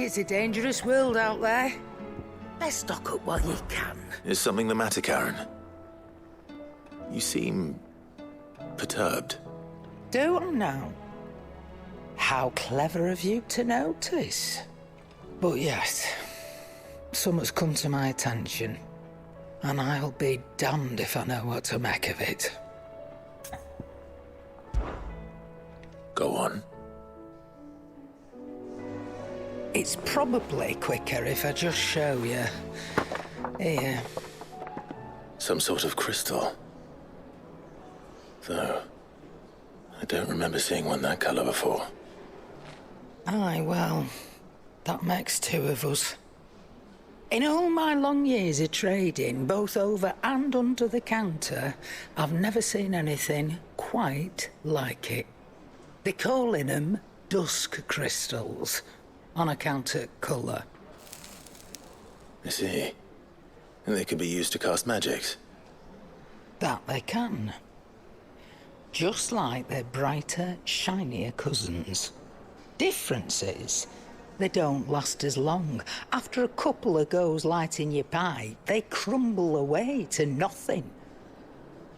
It's a dangerous world out there. Let's stock up while you can. Is something the matter, Karen? You seem perturbed. Do I now? How clever of you to notice. But yes, something's come to my attention, and I'll be damned if I know what to make of it. Go on. It's probably quicker if I just show you. Here. Some sort of crystal. Though, I don't remember seeing one that colour before. Aye, well, that makes two of us. In all my long years of trading, both over and under the counter, I've never seen anything quite like it. They're calling them dusk crystals, on account of colour. I see. And they can be used to cast magics. That they can. Just like their brighter, shinier cousins. Difference is, they don't last as long. After a couple of goes lighting your pipe, they crumble away to nothing.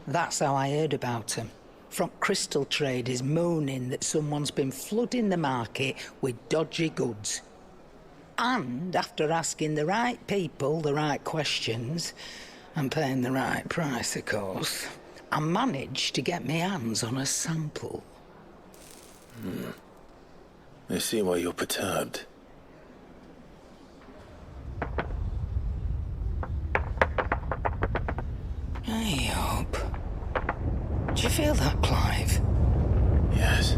That's how I heard about them. From crystal traders moaning that someone's been flooding the market with dodgy goods. And after asking the right people the right questions, and paying the right price, of course, I managed to get my hands on a sample. I see why you're perturbed. Hey, Hope. Do you feel that, Clive? Yes.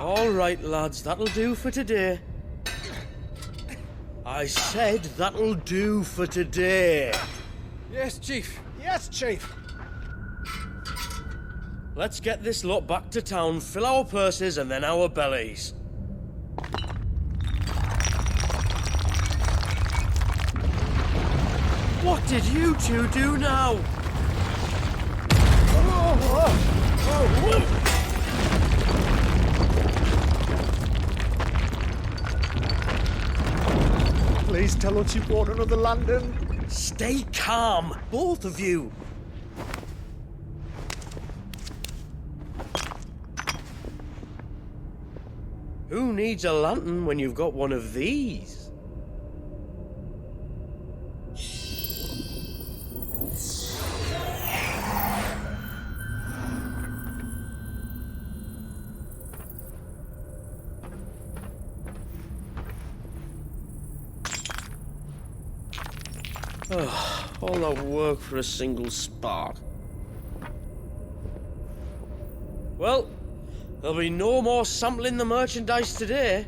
All right, lads, that'll do for today. I said that'll do for today. Yes, Chief. Yes, Chief. Let's get this lot back to town, fill our purses and then our bellies. What did you two do now? Please tell us you bought another lantern. Stay calm, both of you. Who needs a lantern when you've got one of these? All that work for a single spark. Well, there'll be no more sampling the merchandise today.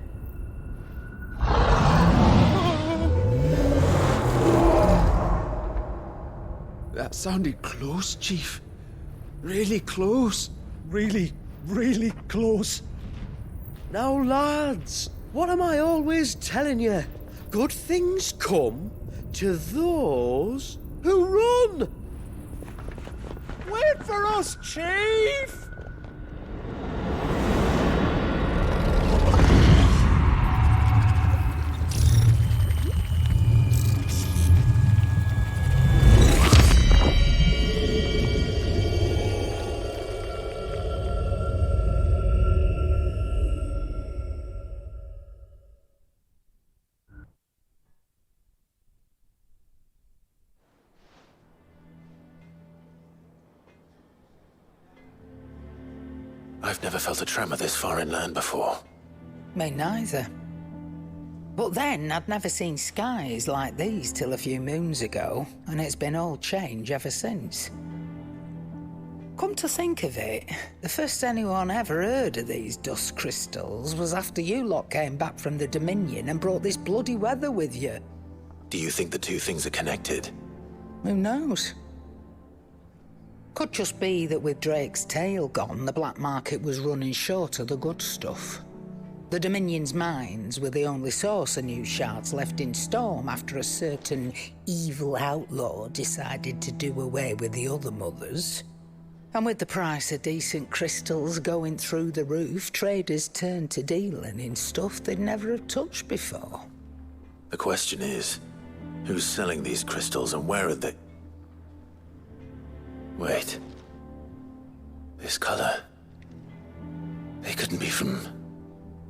That sounded close, Chief. Really close. Really, really close. Now, lads, what am I always telling you? Good things come to those who run! Wait for us, Chief! I've never felt a tremor this far inland before. Me neither. But then, I'd never seen skies like these till a few moons ago, and it's been all change ever since. Come to think of it, the first anyone ever heard of these dust crystals was after you lot came back from the Dominion and brought this bloody weather with you. Do you think the two things are connected? Who knows? Could just be that with Drake's tail gone, the black market was running short of the good stuff. The Dominion's mines were the only source of new shards left in Storm after a certain evil outlaw decided to do away with the other mothers. And with the price of decent crystals going through the roof, traders turned to dealing in stuff they'd never have touched before. The question is, who's selling these crystals and where are they? Wait. This color. They couldn't be from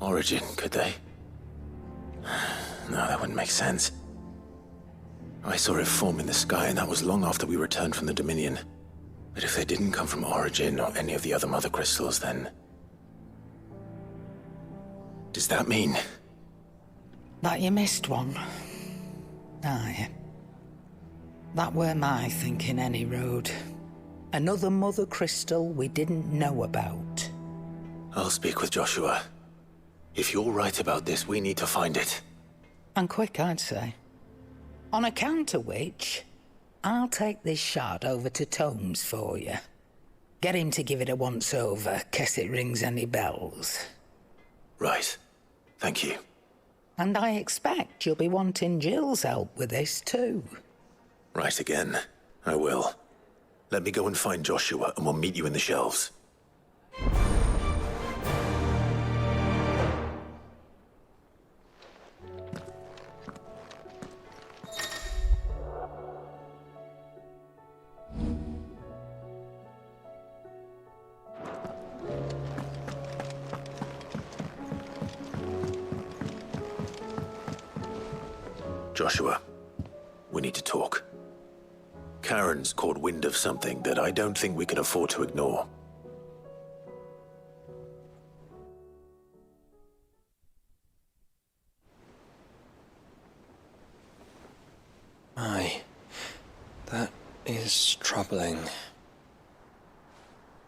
Origin, could they? No, that wouldn't make sense. I saw it form in the sky, and that was long after we returned from the Dominion. But if they didn't come from Origin or any of the other mother crystals, then... does that mean... That you missed one? Aye. That were my thinking, any road. Another mother crystal we didn't know about. I'll speak with Joshua. If you're right about this, we need to find it. And quick, I'd say. On account of which, I'll take this shard over to Tomes for you. Get him to give it a once-over, case it rings any bells. Right. Thank you. And I expect you'll be wanting Jill's help with this, too. Right again. I will. Let me go and find Joshua, and we'll meet you in the shelves. Joshua, we need to talk. Karen's caught wind of something that I don't think we can afford to ignore. Aye, that is troubling.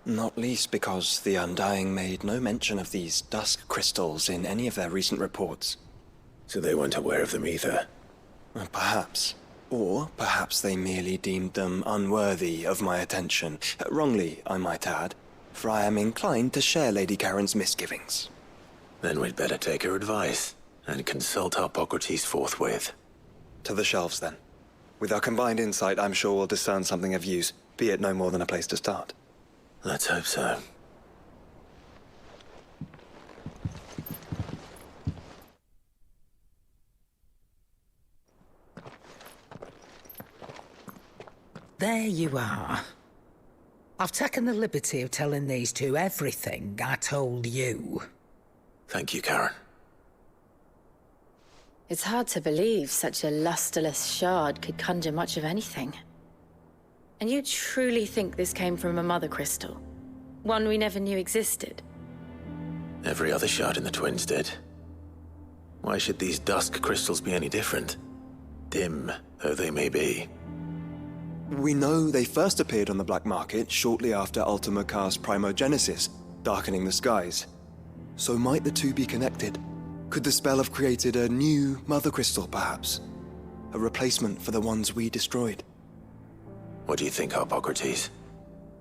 Not least because the Undying made no mention of these dusk crystals in any of their recent reports. So they weren't aware of them either. Perhaps. Or perhaps they merely deemed them unworthy of my attention. Wrongly, I might add, for I am inclined to share Lady Karen's misgivings. Then we'd better take her advice and consult Harpocrates forthwith. To the shelves, then. With our combined insight, I'm sure we'll discern something of use, be it no more than a place to start. Let's hope so. There you are. I've taken the liberty of telling these two everything I told you. Thank you, Karen. It's hard to believe such a lusterless shard could conjure much of anything. And you truly think this came from a mother crystal? One we never knew existed? Every other shard in the Twins did. Why should these dusk crystals be any different? Dim though they may be. We know they first appeared on the black market shortly after Ultima cast Primogenesis, darkening the skies. So might the two be connected? Could the spell have created a new mother crystal, perhaps? A replacement for the ones we destroyed? What do you think, Harpocrates?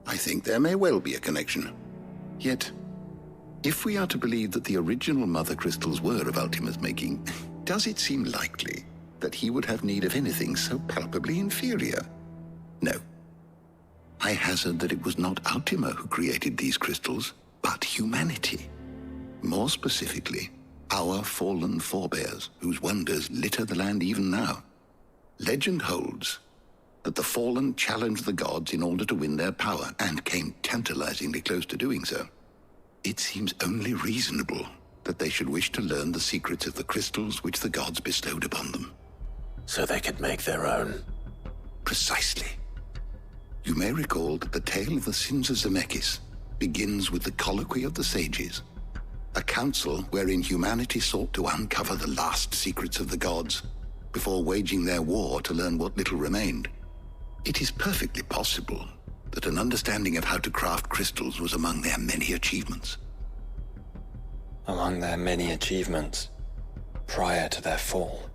I think there may well be a connection. Yet, if we are to believe that the original mother crystals were of Ultima's making, does it seem likely that he would have need of anything so palpably inferior? No. I hazard that it was not Ultima who created these crystals, but humanity. More specifically, our fallen forebears, whose wonders litter the land even now. Legend holds that the fallen challenged the gods in order to win their power, and came tantalizingly close to doing so. It seems only reasonable that they should wish to learn the secrets of the crystals which the gods bestowed upon them. So they could make their own. Precisely. You may recall that the tale of the sins of Zemeckis begins with the Colloquy of the Sages, a council wherein humanity sought to uncover the last secrets of the gods before waging their war to learn what little remained. It is perfectly possible that an understanding of how to craft crystals was among their many achievements. Among their many achievements, prior to their fall.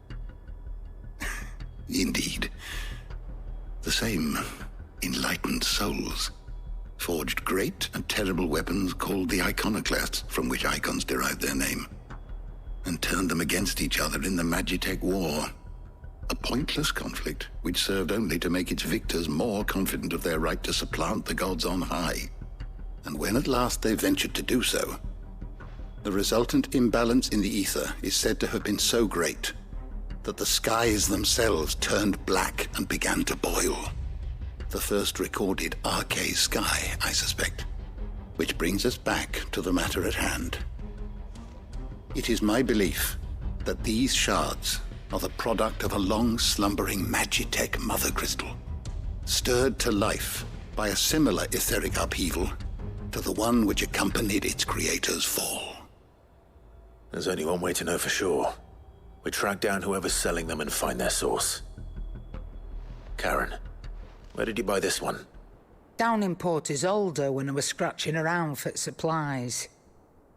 Indeed. The same enlightened souls forged great and terrible weapons called the iconoclasts, from which icons derived their name, and turned them against each other in the Magitech War. A pointless conflict which served only to make its victors more confident of their right to supplant the gods on high. And when at last they ventured to do so, the resultant imbalance in the ether is said to have been so great that the skies themselves turned black and began to boil. The first recorded Arche sky, I suspect. Which brings us back to the matter at hand. It is my belief that these shards are the product of a long-slumbering Magitech mother crystal, stirred to life by a similar etheric upheaval to the one which accompanied its creator's fall. There's only one way to know for sure. We track down whoever's selling them and find their source. Karen, where did you buy this one? Down in Port Isolde when I was scratching around for supplies.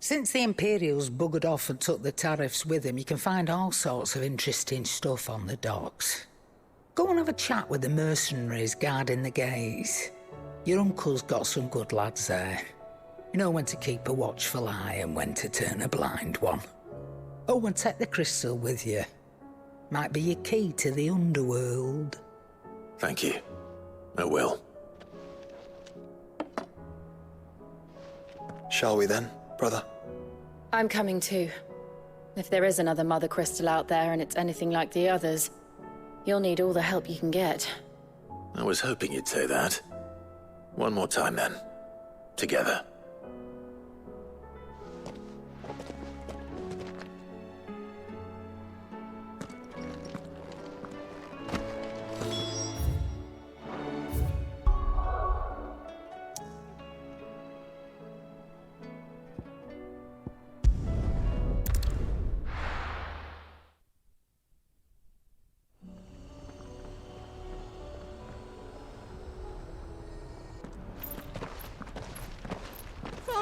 Since the Imperials buggered off and took the tariffs with them, you can find all sorts of interesting stuff on the docks. Go and have a chat with the mercenaries guarding the gates. Your uncle's got some good lads there. You know when to keep a watchful eye and when to turn a blind one. Oh, and take the crystal with you. Might be your key to the underworld. Thank you. I will. Shall we then, brother? I'm coming too. If there is another mother crystal out there and it's anything like the others, you'll need all the help you can get. I was hoping you'd say that. One more time then. Together.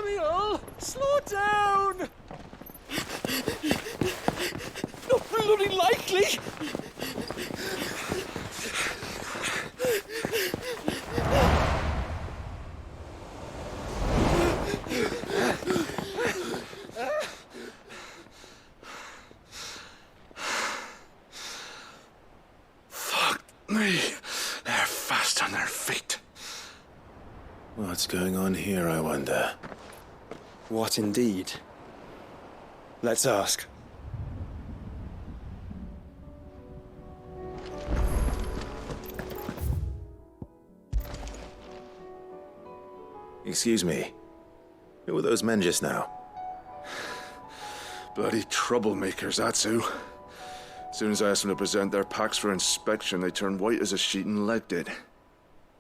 Samuel, slow down! Not bloody likely! Fuck me. They're fast on their feet. What's going on here, I wonder? What indeed? Let's ask. Excuse me. Who were those men just now? Bloody troublemakers, that's who. As soon as I asked them to present their packs for inspection, they turned white as a sheet and legged it.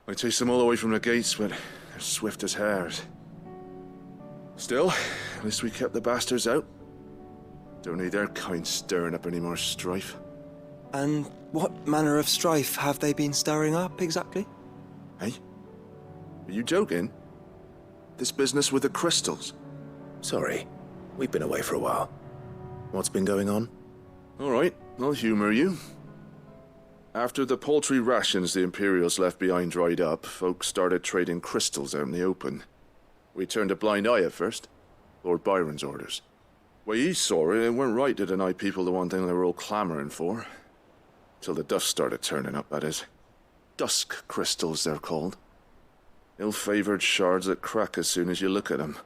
I chased them all away from the gates, but they're swift as hares. Still, at least we kept the bastards out. Don't need their kind stirring up any more strife. And what manner of strife have they been stirring up, exactly? Hey? Are you joking? This business with the crystals? Sorry. We've been away for a while. What's been going on? All right, I'll humor you. After the paltry rations the Imperials left behind dried up, folks started trading crystals out in the open. We turned a blind eye at first. Lord Byron's orders. Way he saw it, it weren't right to deny people the one thing they were all clamoring for. Till the dust started turning up, that is. Dusk crystals, they're called. Ill-favored shards that crack as soon as you look at them.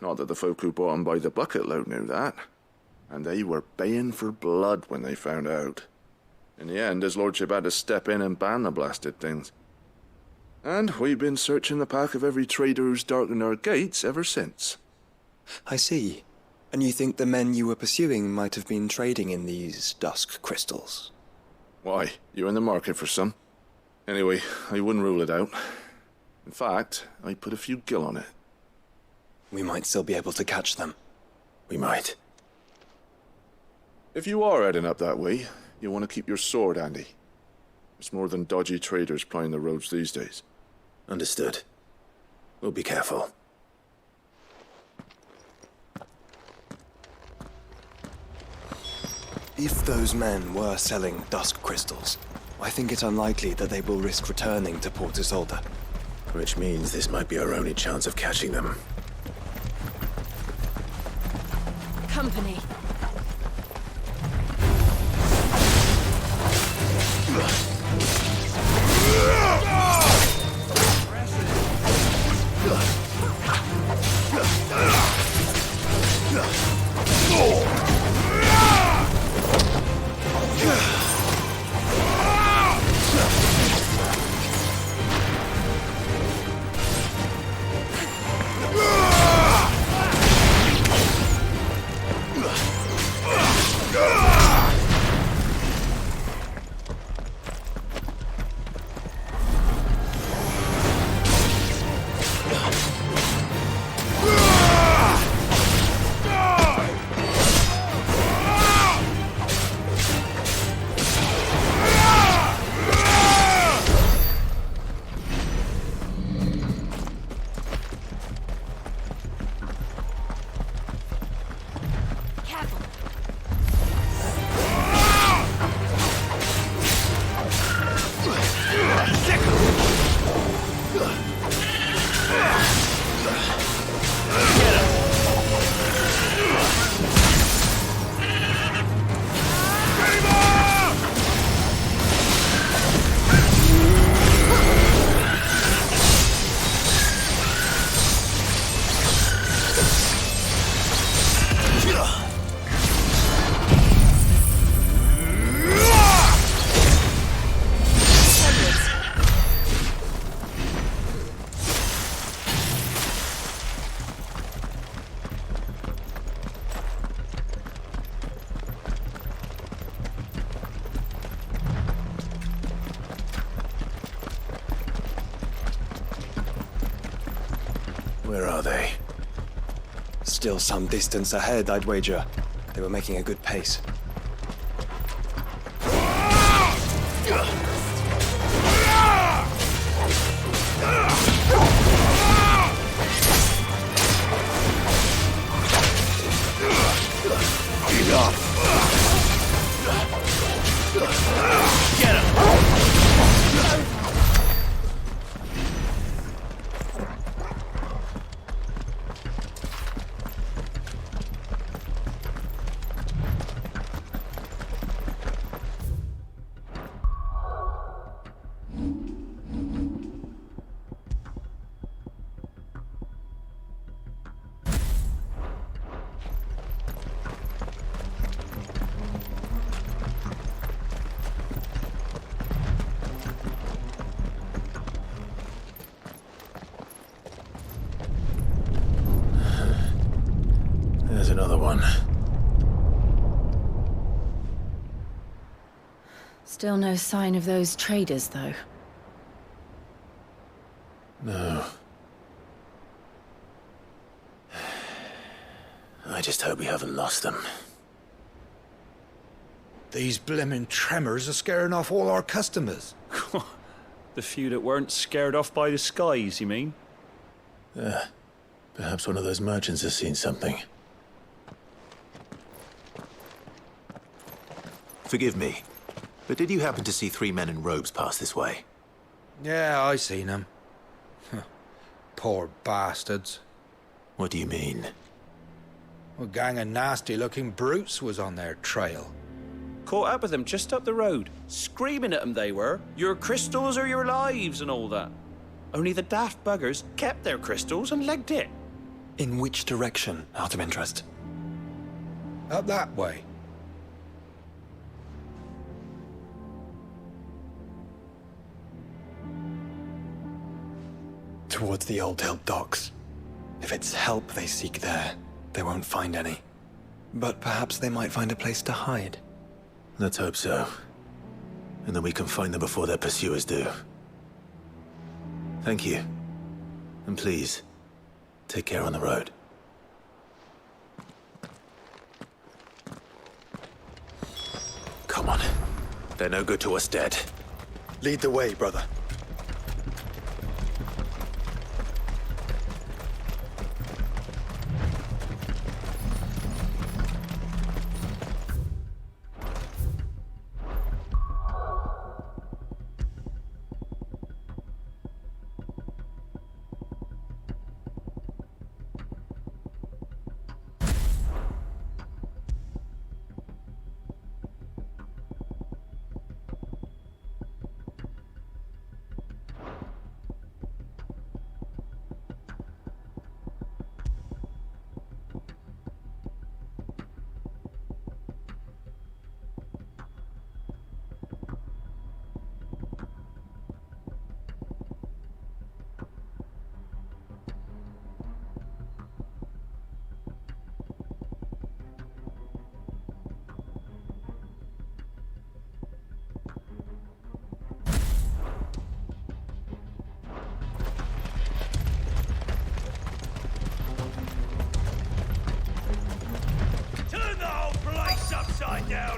Not that the folk who bought them by the bucket load knew that. And they were baying for blood when they found out. In the end, his lordship had to step in and ban the blasted things. And we've been searching the pack of every trader who's darkened our gates ever since. I see. And you think the men you were pursuing might have been trading in these dusk crystals? Why, you're in the market for some. Anyway, I wouldn't rule it out. In fact, I put a few gil on it. we might still be able to catch them. We might. If you are heading up that way, you want to keep your sword handy. There's more than dodgy traders plying the roads these days. Understood. We'll be careful. If those men were selling dusk crystals, I think it's unlikely that they will risk returning to Port Isolde. Which means this might be our only chance of catching them. Company. Where are they? Still some distance ahead, I'd wager. They were making a good pace. There's another one. Still no sign of those traders, though. No. I just hope we haven't lost them. These blimmin' tremors are scaring off all our customers. The few that weren't scared off by the skies, you mean? Perhaps one of those merchants has seen something. Forgive me, but did you happen to see 3 men in robes pass this way? Yeah, I seen them. Poor bastards. What do you mean? A gang of nasty-looking brutes was on their trail. Caught up with them just up the road. Screaming at them they were. Your crystals or your lives and all that. Only the daft buggers kept their crystals and legged it. In which direction, out of interest? Up that way. Towards the Old Hill docks. If it's help they seek there, they won't find any. But perhaps they might find a place to hide. Let's hope so. And then we can find them before their pursuers do. Thank you. And please, take care on the road. They're no good to us dead. Lead the way, brother.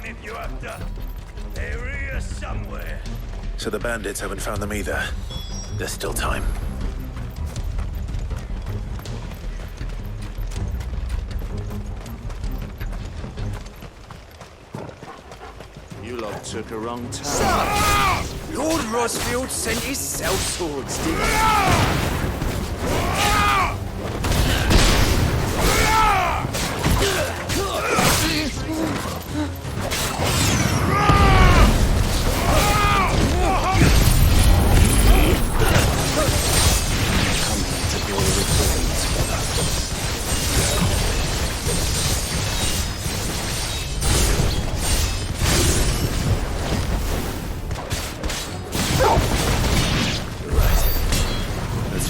If you have to. They're here somewhere. So the bandits haven't found them either. There's still time. You lot took a wrong turn. Sir! Lord Rosfield sent his sellswords, didn't he?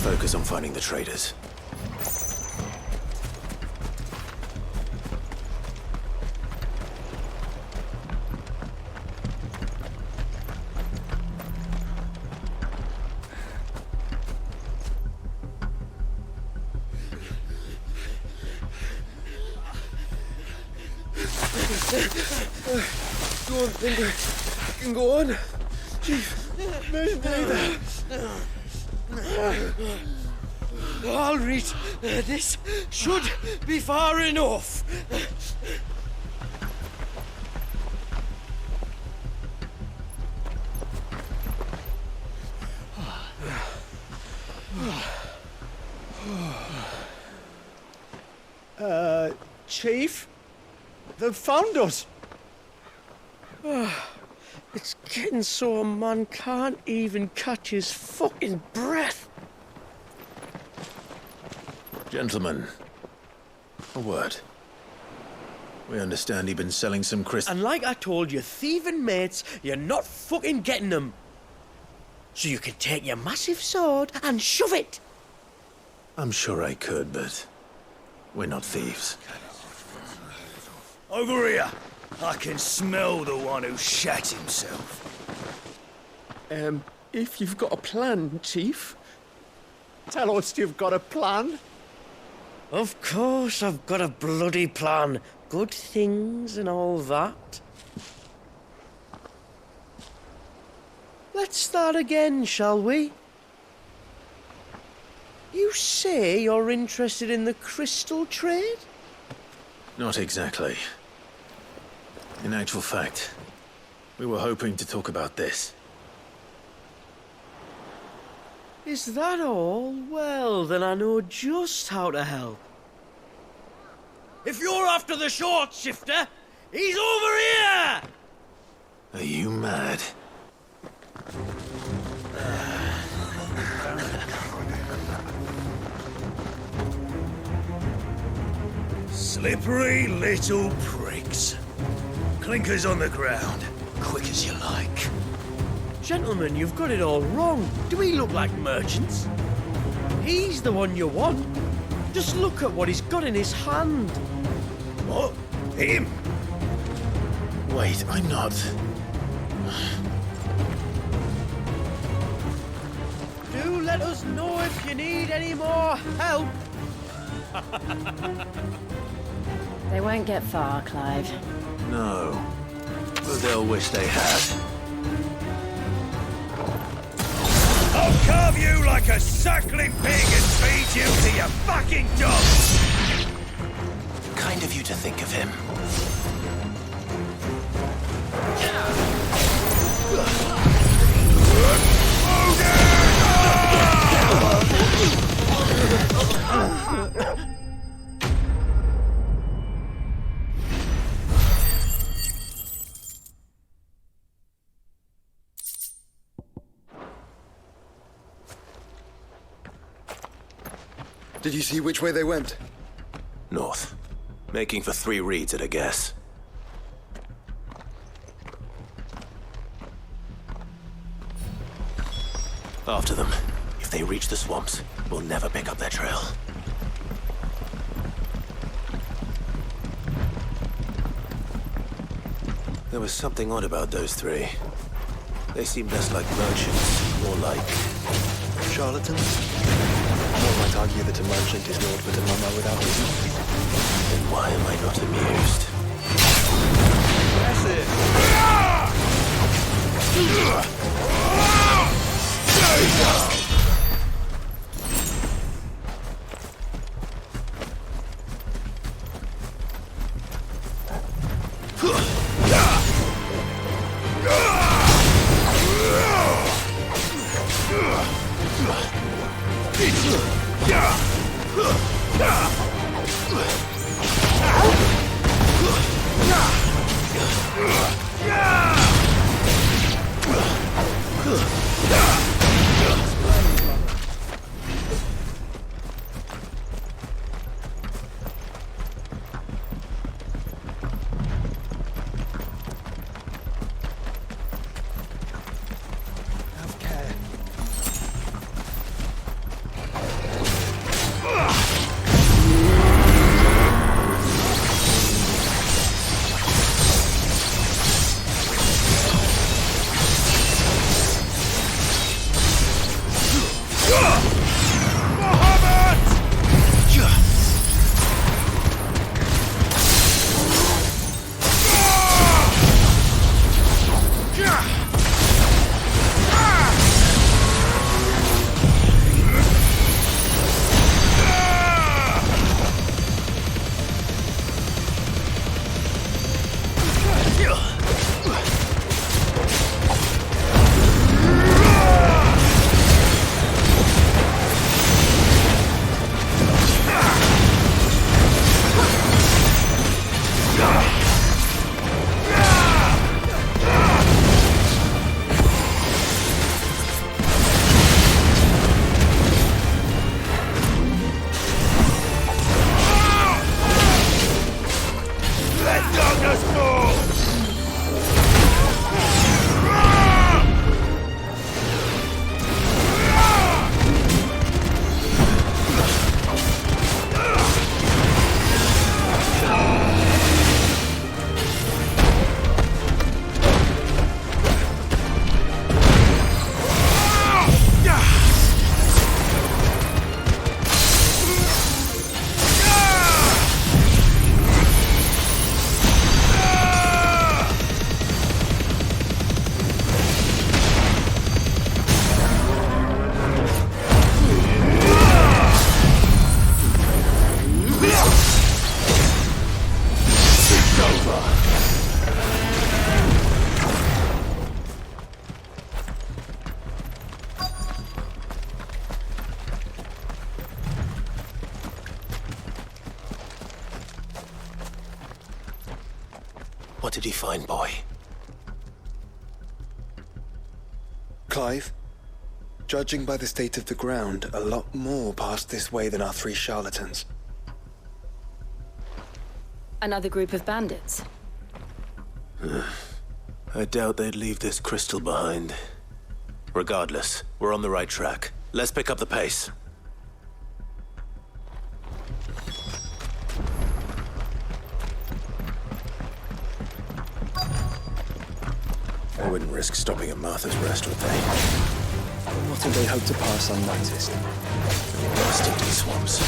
Focus on finding the traitors. Don't think I can go on. Chief, neither. I'll read. This should be far enough. Chief? They've found us. It's getting so a man can't even catch his fucking breath. Gentlemen, a word. We understand you've been selling some crystals. And like I told you, thieving mates, you're not fucking getting them. So you can take your massive sword and shove it. I'm sure I could, but we're not thieves. Over here. I can smell the one who shat himself. If you've got a plan, Chief. Tell us you've got a plan. Of course I've got a bloody plan. Good things and all that. Let's start again, shall we? You say you're interested in the crystal trade? Not exactly. In actual fact, we were hoping to talk about this. Is that all? Well, then I know just how to help. If you're after the short shifter, he's over here! Are you mad? Slippery little pricks. Clinkers on the ground, quick as you like. Gentlemen, you've got it all wrong. Do we look like merchants? He's the one you want. Just look at what he's got in his hand. What? Him? Wait, I'm not. Do let us know if you need any more help. They won't get far, Clive. No. But they'll wish they had. I'll carve you like a suckling pig and feed you to your fucking dogs! Kind of you to think of him. Did you see which way they went? North. Making for 3 reads at a guess. After them. If they reach the swamps, we'll never pick up their trail. There was something odd about those 3. They seemed less like merchants, more like... charlatans? One might argue that a merchant is naught but a mummer without his money. Then why am I not amused? That's it! What did he find, boy? Clive, judging by the state of the ground, a lot more passed this way than our 3 charlatans. Another group of bandits. I doubt they'd leave this crystal behind. Regardless, we're on the right track. Let's pick up the pace. They wouldn't risk stopping at Martha's Rest, would they? What did they hope to pass unnoticed? Lost into the swamps.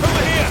Over here!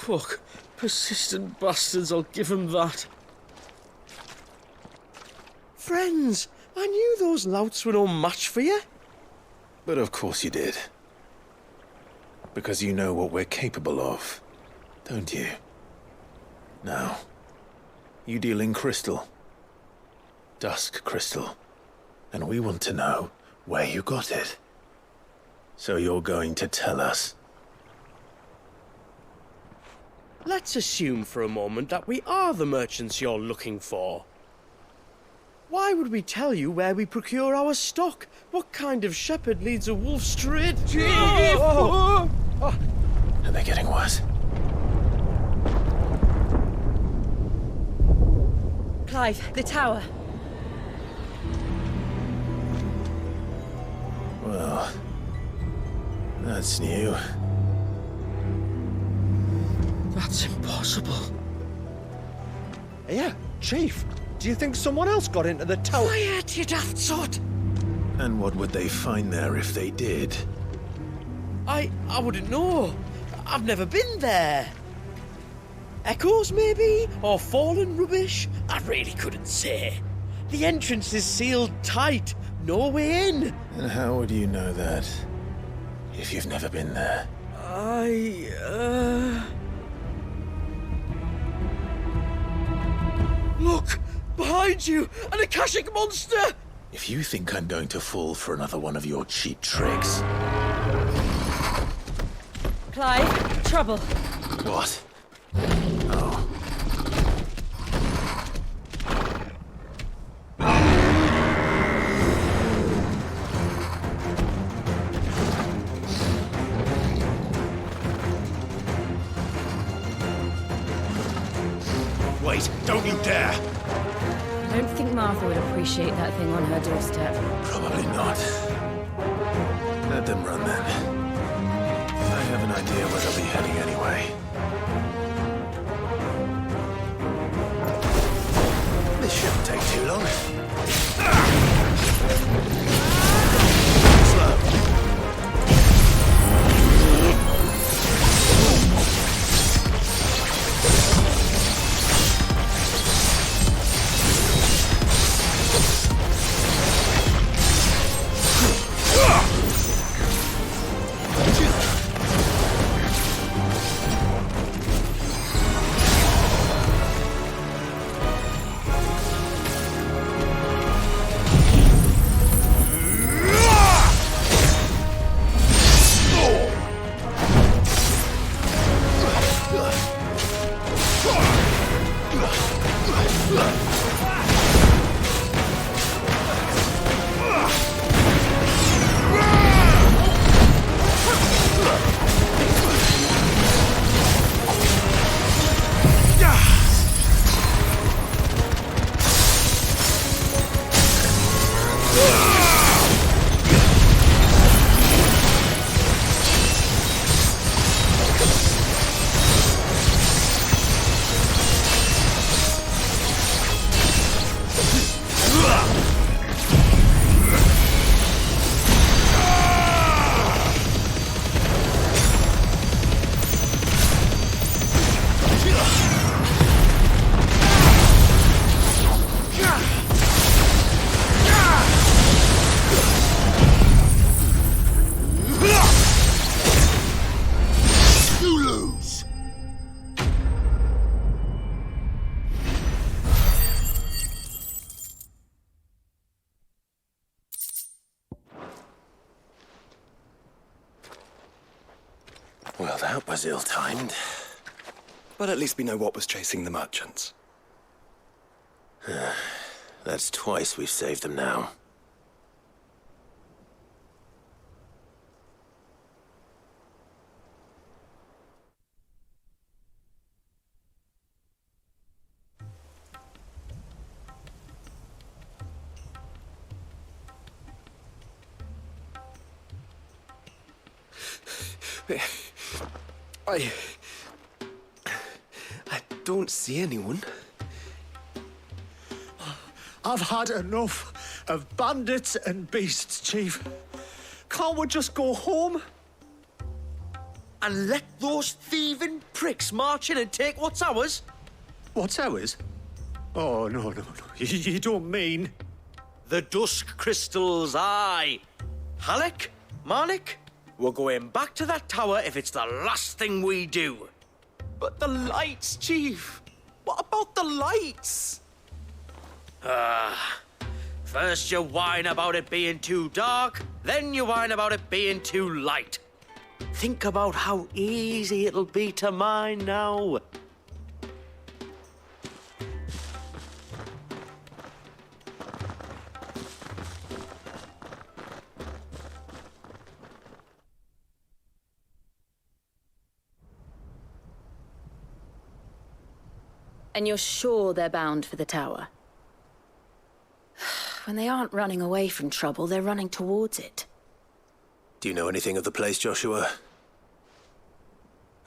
cook. Persistent bastards, I'll give him that. Friends, I knew those louts were no match for you. But of course you did. Because you know what we're capable of, don't you? Now, you deal in crystal. Dusk crystal. And we want to know where you got it. So you're going to tell us? Let's assume for a moment that we are the merchants you're looking for. Why would we tell you where we procure our stock? What kind of shepherd leads a wolf straight? Are they getting worse? Clive, the tower. Well, that's new. That's impossible. Yeah, Chief. Do you think someone else got into the tower? Quiet, you daft sot! And what would they find there if they did? I wouldn't know. I've never been there. Echoes, maybe? Or fallen rubbish? I really couldn't say. The entrance is sealed tight. No way in. And how would you know that, if you've never been there? Look! Behind you! An Akashic monster! If you think I'm going to fall for another one of your cheap tricks... Clive, trouble. What? Oh. Wait, don't you dare! I don't think Martha would appreciate that thing on her doorstep. Probably not. Let them run then. I have an idea where they'll be heading anyway. This shouldn't take too long. Slow. Well, that was ill-timed. But at least we know what was chasing the merchants. That's twice we've saved them now. I don't see anyone. I've had enough of bandits and beasts, Chief. Can't we just go home? and let those thieving pricks march in and take what's ours? What's ours? Oh, no. You don't mean... The dusk crystals, aye. Halleck, Marnik, we're going back to that tower if it's the last thing we do. But the lights, Chief. What about the lights? First you whine about it being too dark, then you whine about it being too light. Think about how easy it'll be to mine now. And you're sure they're bound for the tower? When they aren't running away from trouble, they're running towards it. Do you know anything of the place, Joshua?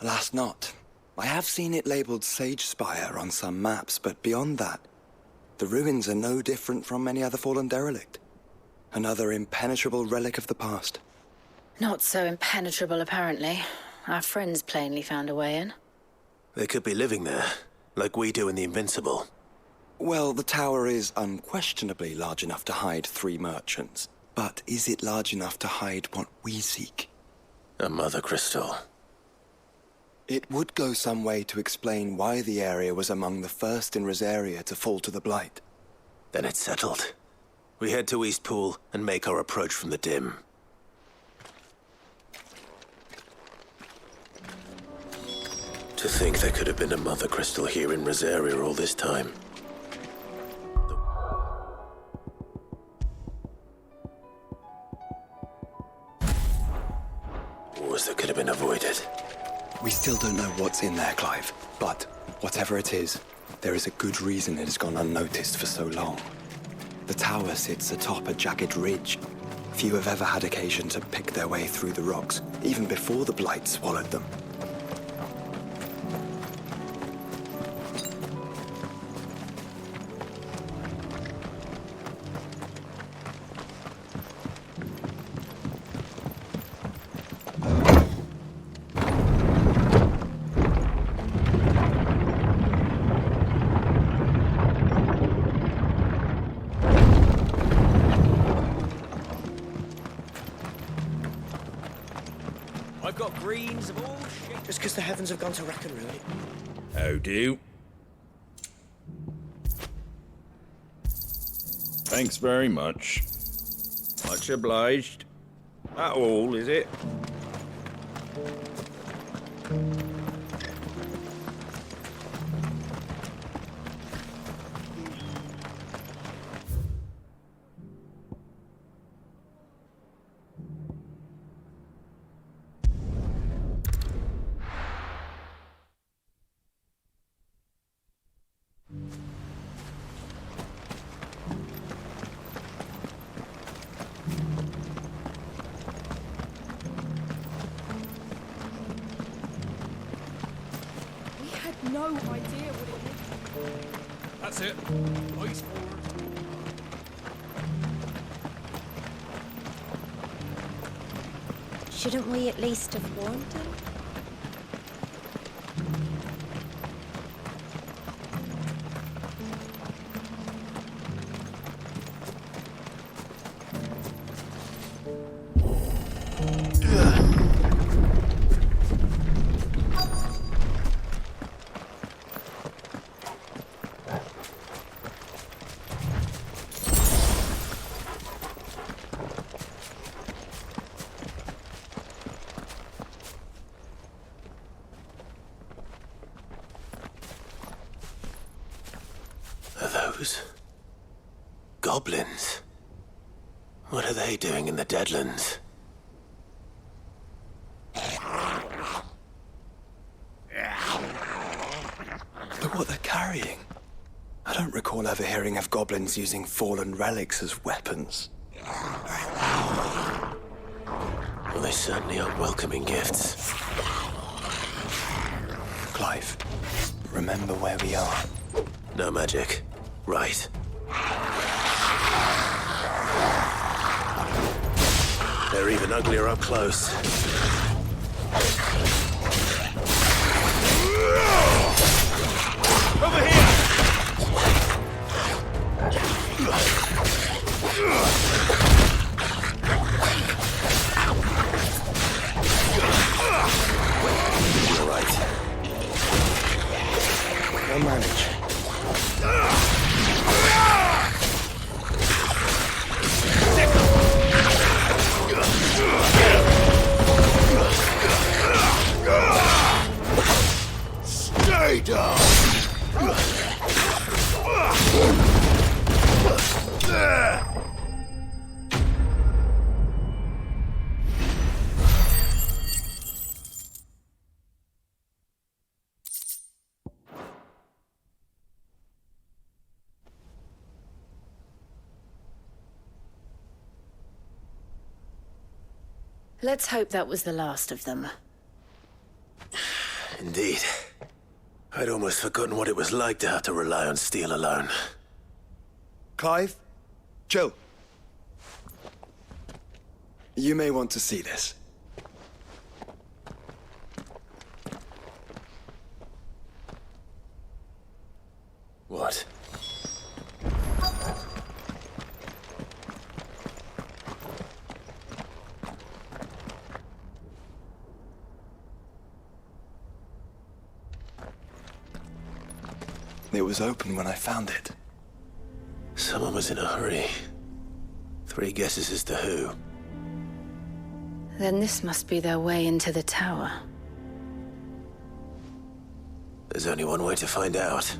Alas, not. I have seen it labelled Sage Spire on some maps, but beyond that, the ruins are no different from any other fallen derelict. Another impenetrable relic of the past. Not so impenetrable, apparently. Our friends plainly found a way in. They could be living there, like we do in the Invincible. Well, the tower is unquestionably large enough to hide 3 merchants. But is it large enough to hide what we seek? A mother crystal. It would go some way to explain why the area was among the first in Rosaria to fall to the Blight. Then it's settled. We head to Eastpool and make our approach from the dim. To think there could have been a mother crystal here in Rosaria all this time. Wars that could have been avoided. We still don't know what's in there, Clive. But whatever it is, there is a good reason it has gone unnoticed for so long. The tower sits atop a jagged ridge. Few have ever had occasion to pick their way through the rocks, even before the Blight swallowed them. I've got greens of all shapes. Just because the heavens have gone to rack and ruin it. How do? Thanks very much. Much obliged. That all, is it? No idea what it is. That's it. Eyes forward. Shouldn't we at least have warned him? Goblins? What are they doing in the Deadlands? Look what they're carrying. I don't recall ever hearing of goblins using fallen relics as weapons. Well, they certainly aren't welcoming gifts. Clive, remember where we are. No magic. Right. They're even uglier up close. Over here! You're right. I'll manage. Stay down! Let's hope that was the last of them. Indeed. I'd almost forgotten what it was like to have to rely on steel alone. Clive? Joe? You may want to see this. What? It was open when I found it. Someone was in a hurry. 3 guesses as to who. Then this must be their way into the tower. There's only one way to find out.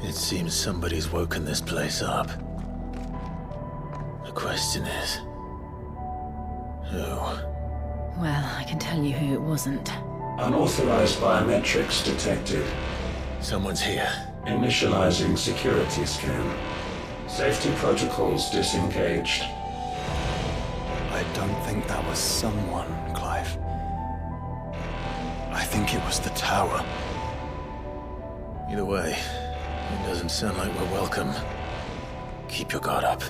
It seems somebody's woken this place up. The question is... who? Well, I can tell you who it wasn't. Unauthorized biometrics detected. Someone's here. Initializing security scan. Safety protocols disengaged. I don't think that was someone, Clive. I think it was the tower. Either way, it doesn't sound like we're welcome. Keep your guard up.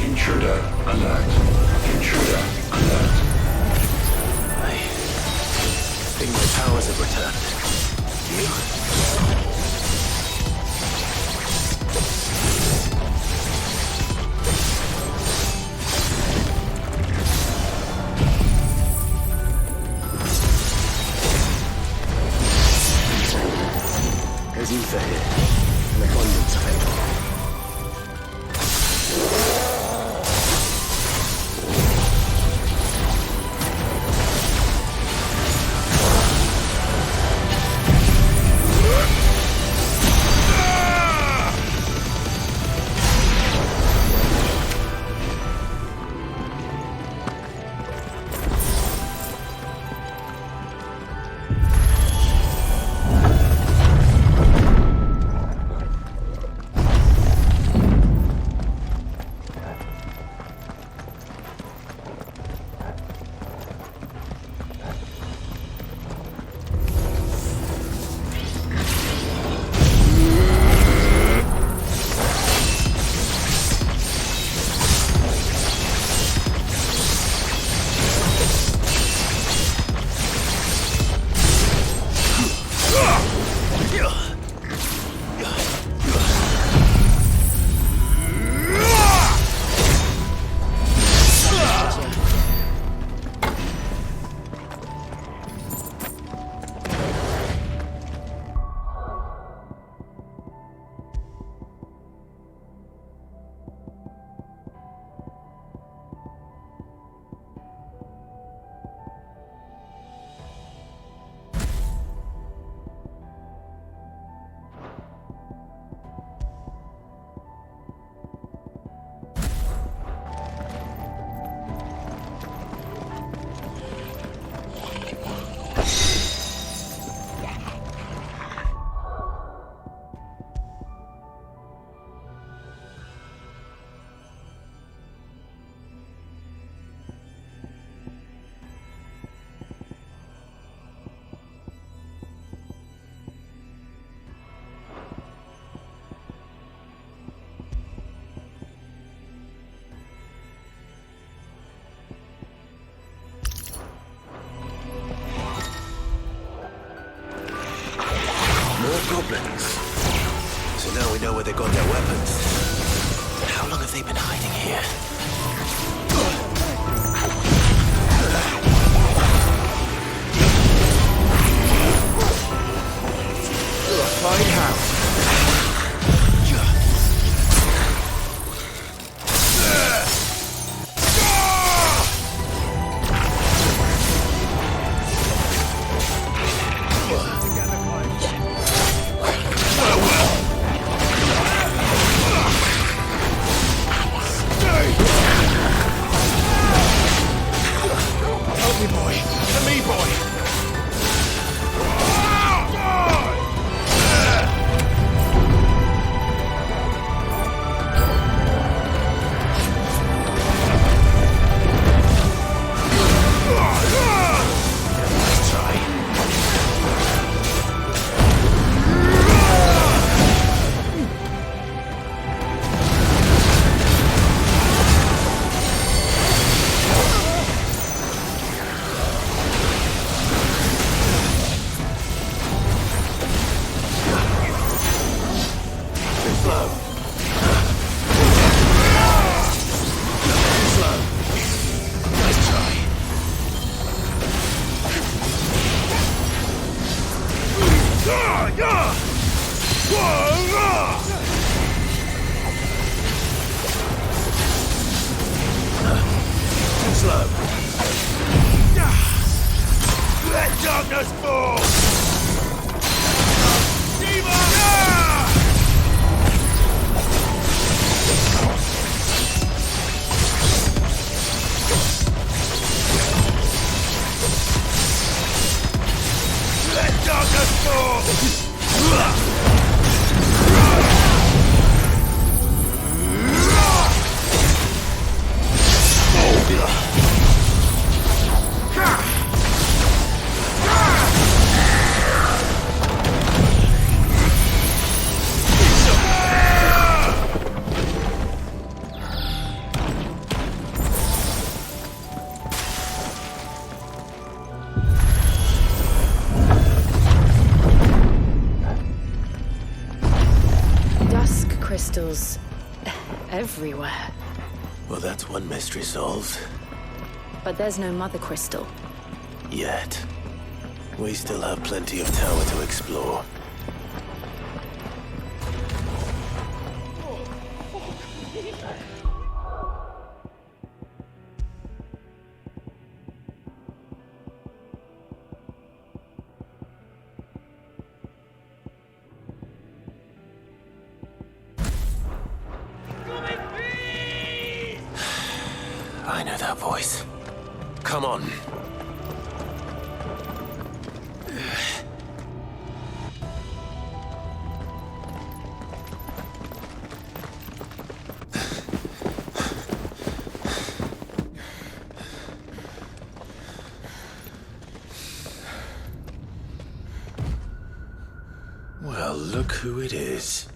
Intruder alert. Intruder alert. I think the towers have returned. You? There's ether here. An abundance of it. more goblins. So now we know where they got their weapons. But how long have they been hiding here? Find how. Crystals everywhere. Well, that's one mystery solved. But there's no mother crystal. Yet. We still have plenty of tower to explore. I know that voice. Come on. Well, look who it is.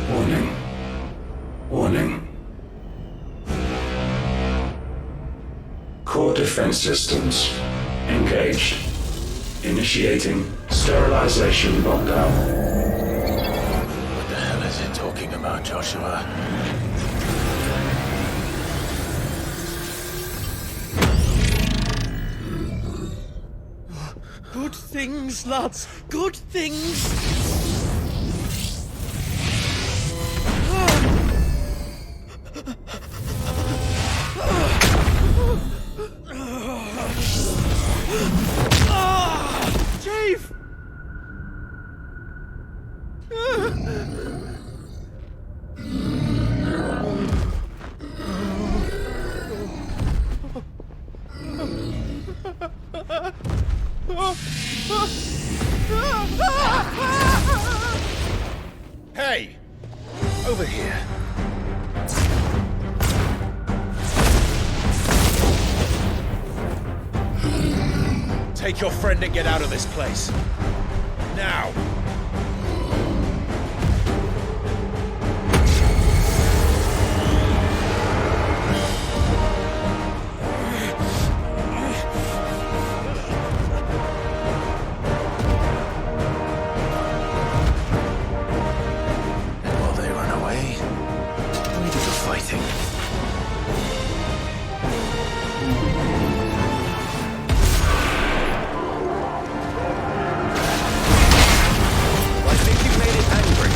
Warning. Warning. Core defense systems engaged. Initiating sterilization lockdown. What the hell is it talking about, Joshua? Good things, lads. Good things. Chief! Take your friend and get out of this place. Now! And while they run away, we do the fighting. I think you've made it angry.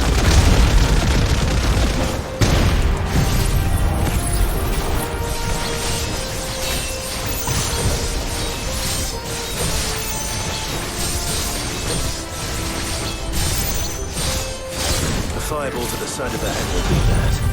The fireball to the side of the head will do that.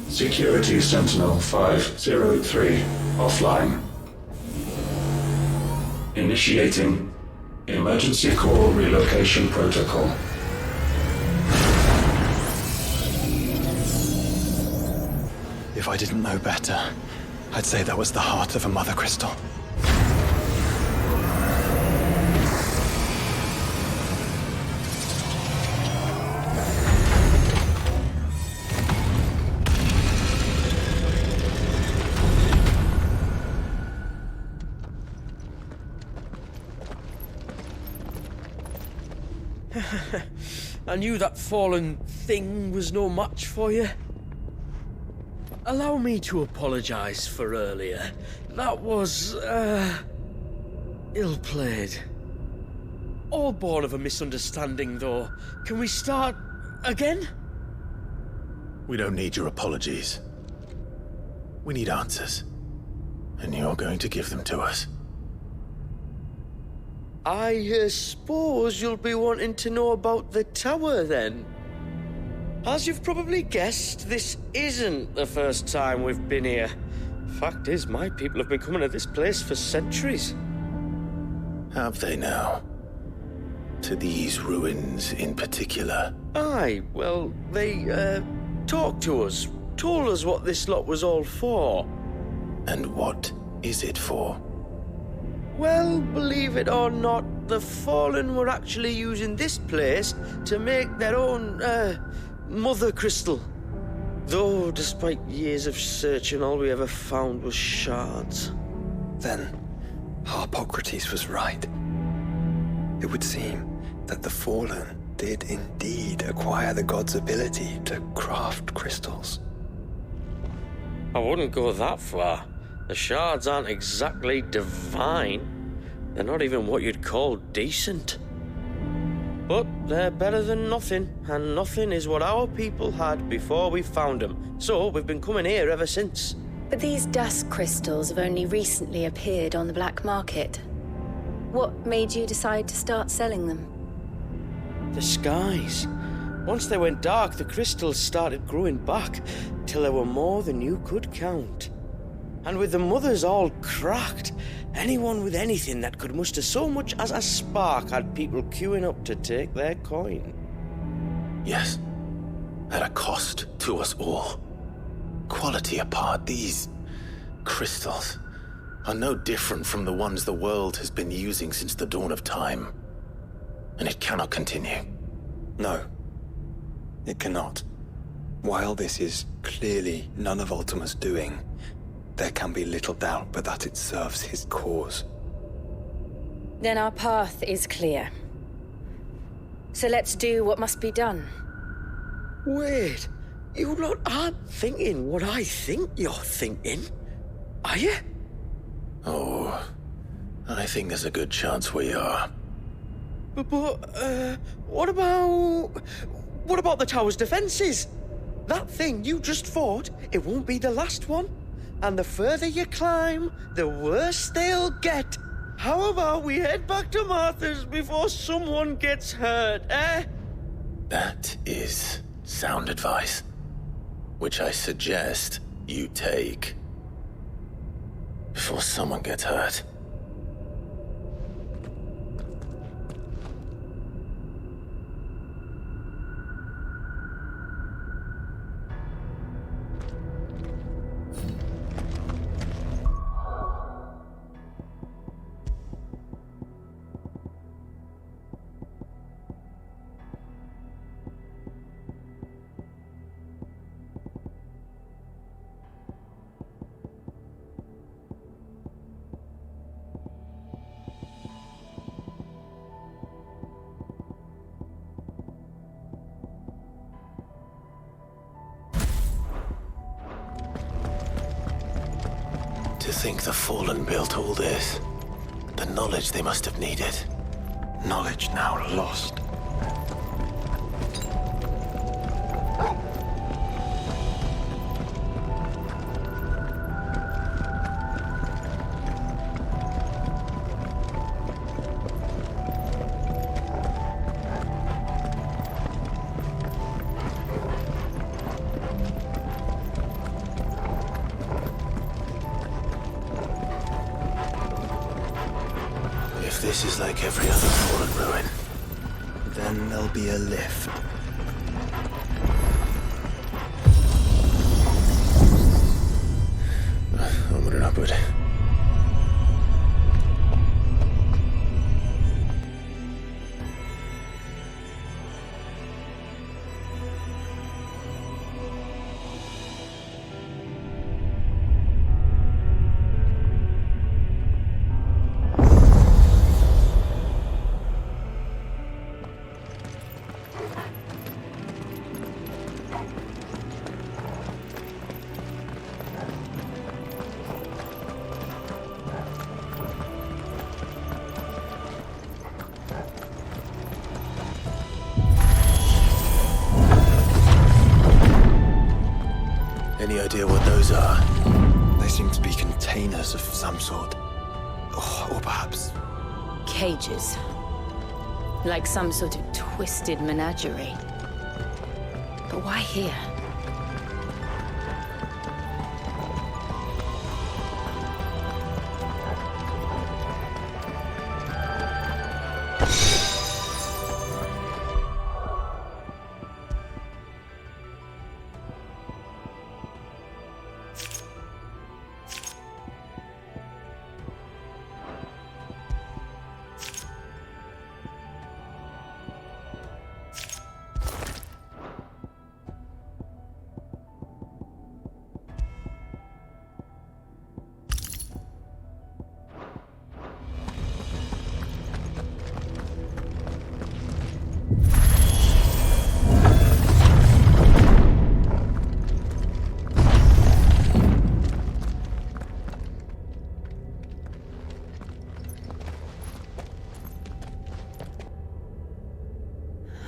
Security Sentinel 503 offline. Initiating Emergency call relocation protocol. If I didn't know better, I'd say that was the heart of a mother crystal. I knew that fallen thing was no match for you. Allow me to apologise for earlier. That was, ill-played. All born of a misunderstanding, though. Can we start again? We don't need your apologies. We need answers. And you're going to give them to us. I suppose you'll be wanting to know about the tower, then. As you've probably guessed, this isn't the first time we've been here. Fact is, my people have been coming to this place for centuries. Have they now? To these ruins in particular? Aye, well, they, talked to us. Told us what this lot was all for. And what is it for? Well, believe it or not, the Fallen were actually using this place to make their own, mother crystal. Though, despite years of searching, all we ever found was shards. Then, Harpocrates was right. It would seem that the Fallen did indeed acquire the god's ability to craft crystals. I wouldn't go that far. The shards aren't exactly divine. They're not even what you'd call decent. But they're better than nothing, and nothing is what our people had before we found them. So we've been coming here ever since. But these dust crystals have only recently appeared on the black market. What made you decide to start selling them? The skies. Once they went dark, the crystals started growing back, till there were more than you could count. And with the mothers all cracked, anyone with anything that could muster so much as a spark had people queuing up to take their coin. Yes, at a cost to us all. Quality apart, these crystals are no different from the ones the world has been using since the dawn of time. And it cannot continue. No, it cannot. While this is clearly none of Ultima's doing, there can be little doubt but that it serves his cause. Then our path is clear. So let's do what must be done. Wait, you lot aren't thinking what I think you're thinking, are you? Oh, I think there's a good chance we are. But what about the tower's defenses? That thing you just fought, it won't be the last one. And the further you climb, the worse they'll get. How about we head back to Martha's before someone gets hurt, eh? That is sound advice, which I suggest you take before someone gets hurt. To think the Fallen built all this. The knowledge they must have needed. Knowledge now lost. this is like every other fallen ruin, Then there'll be a lift. onward and upward. Any idea what those are? They seem to be containers of some sort. Or perhaps... Cages. Like some sort of twisted menagerie. But why here?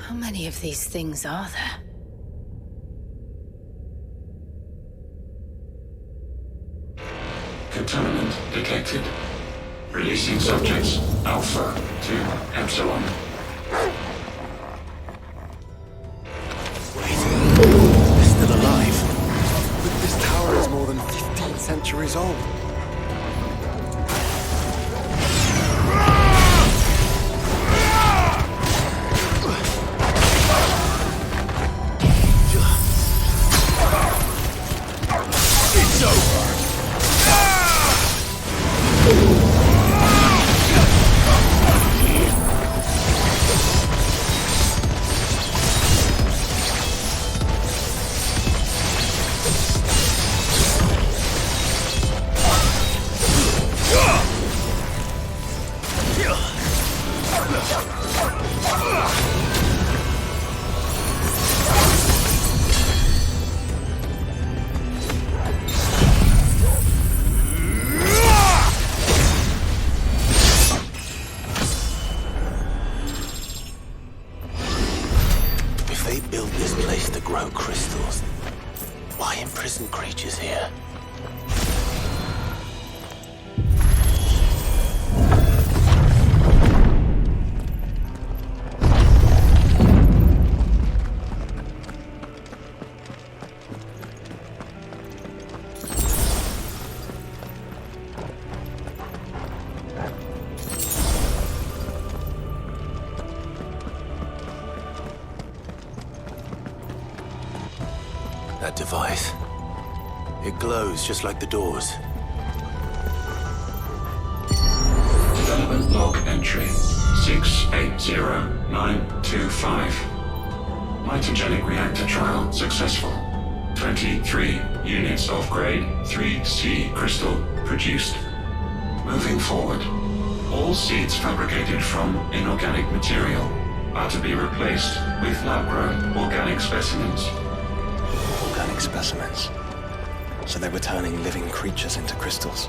How many of these things are there? Contaminant detected. Releasing subjects Alpha to Epsilon. They're still alive. But this tower is more than 15 centuries old. It's over! They built this place to grow crystals. Why imprison creatures here? That device. It glows just like the doors. Development log entry 680925. Mitogenic reactor trial successful. 23 units of grade 3C crystal produced. Moving forward, all seeds fabricated from inorganic material are to be replaced with lab-grown organic specimens. Organic specimens. So they were turning living creatures into crystals.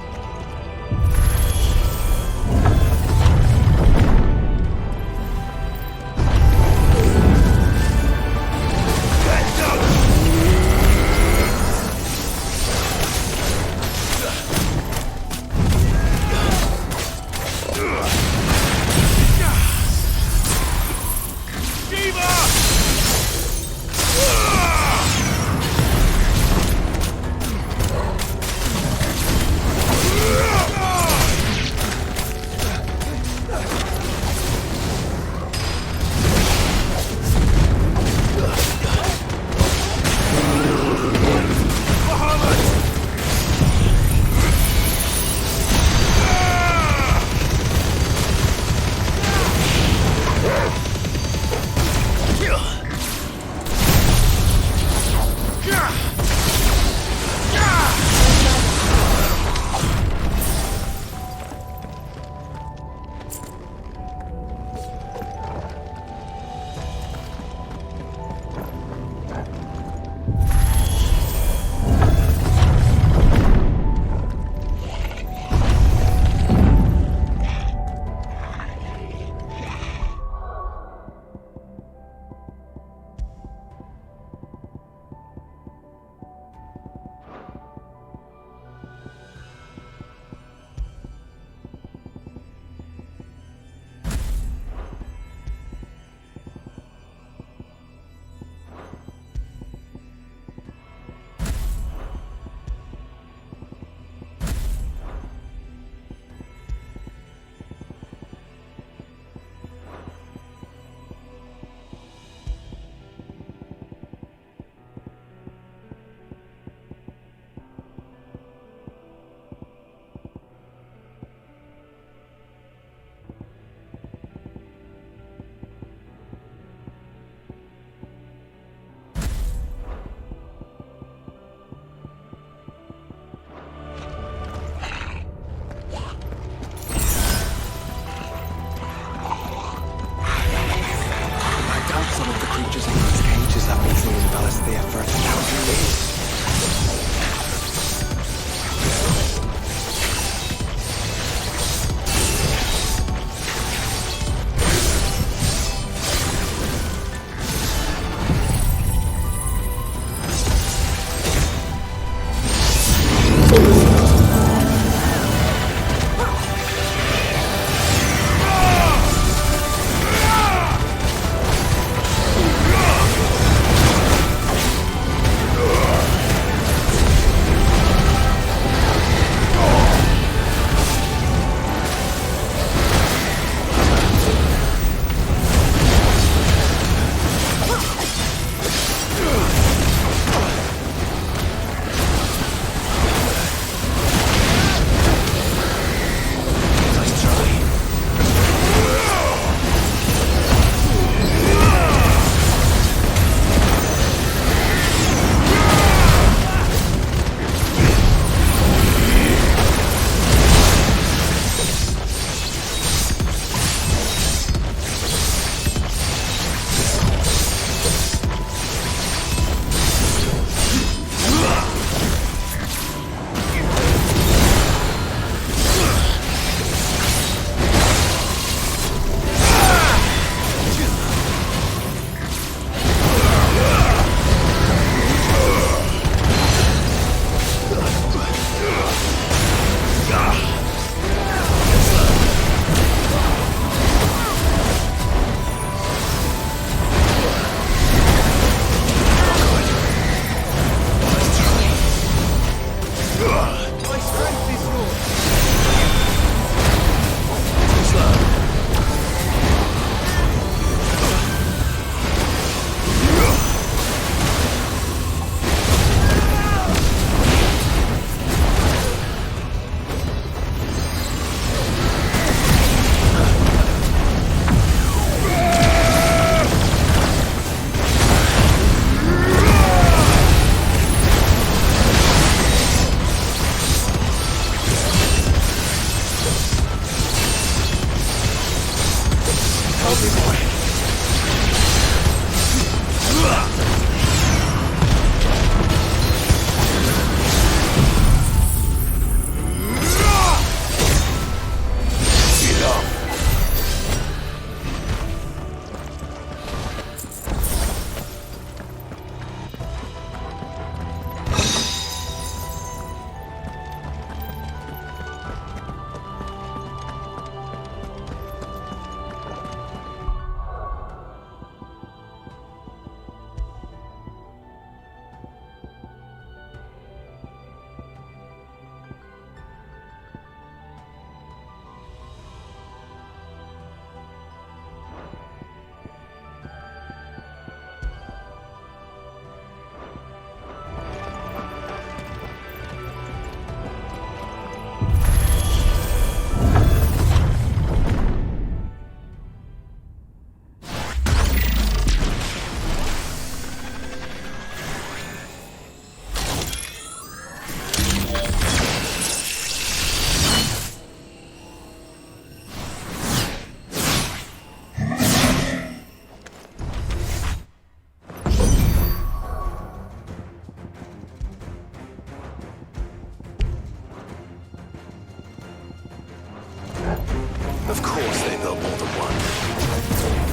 Of course they built more than one.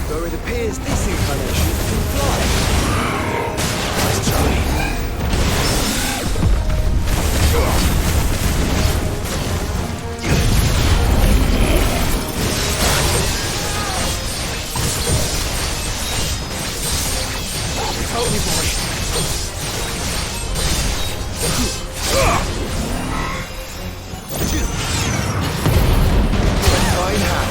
Though it appears this incarnation can fly. Let's try. Totally, boy. Fine hand.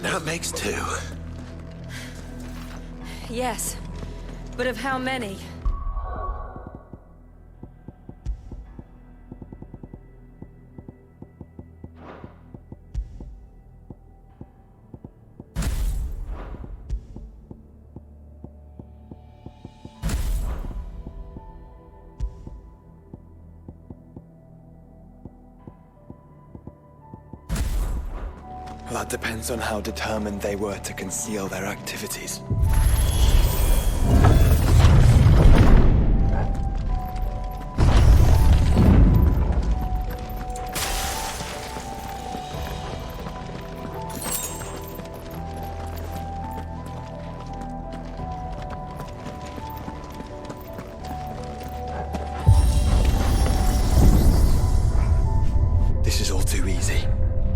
That makes two. Yes, but of how many? That depends on how determined they were to conceal their activities. This is all too easy.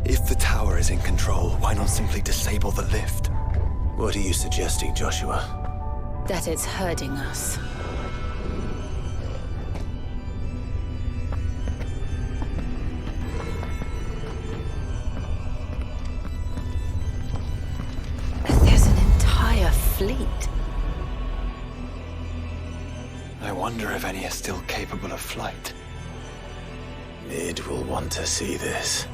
If the tower is in control, why not simply disable the lift? What are you suggesting, Joshua? That it's hurting us. There's an entire fleet. I wonder if any are still capable of flight. Mid will want to see this.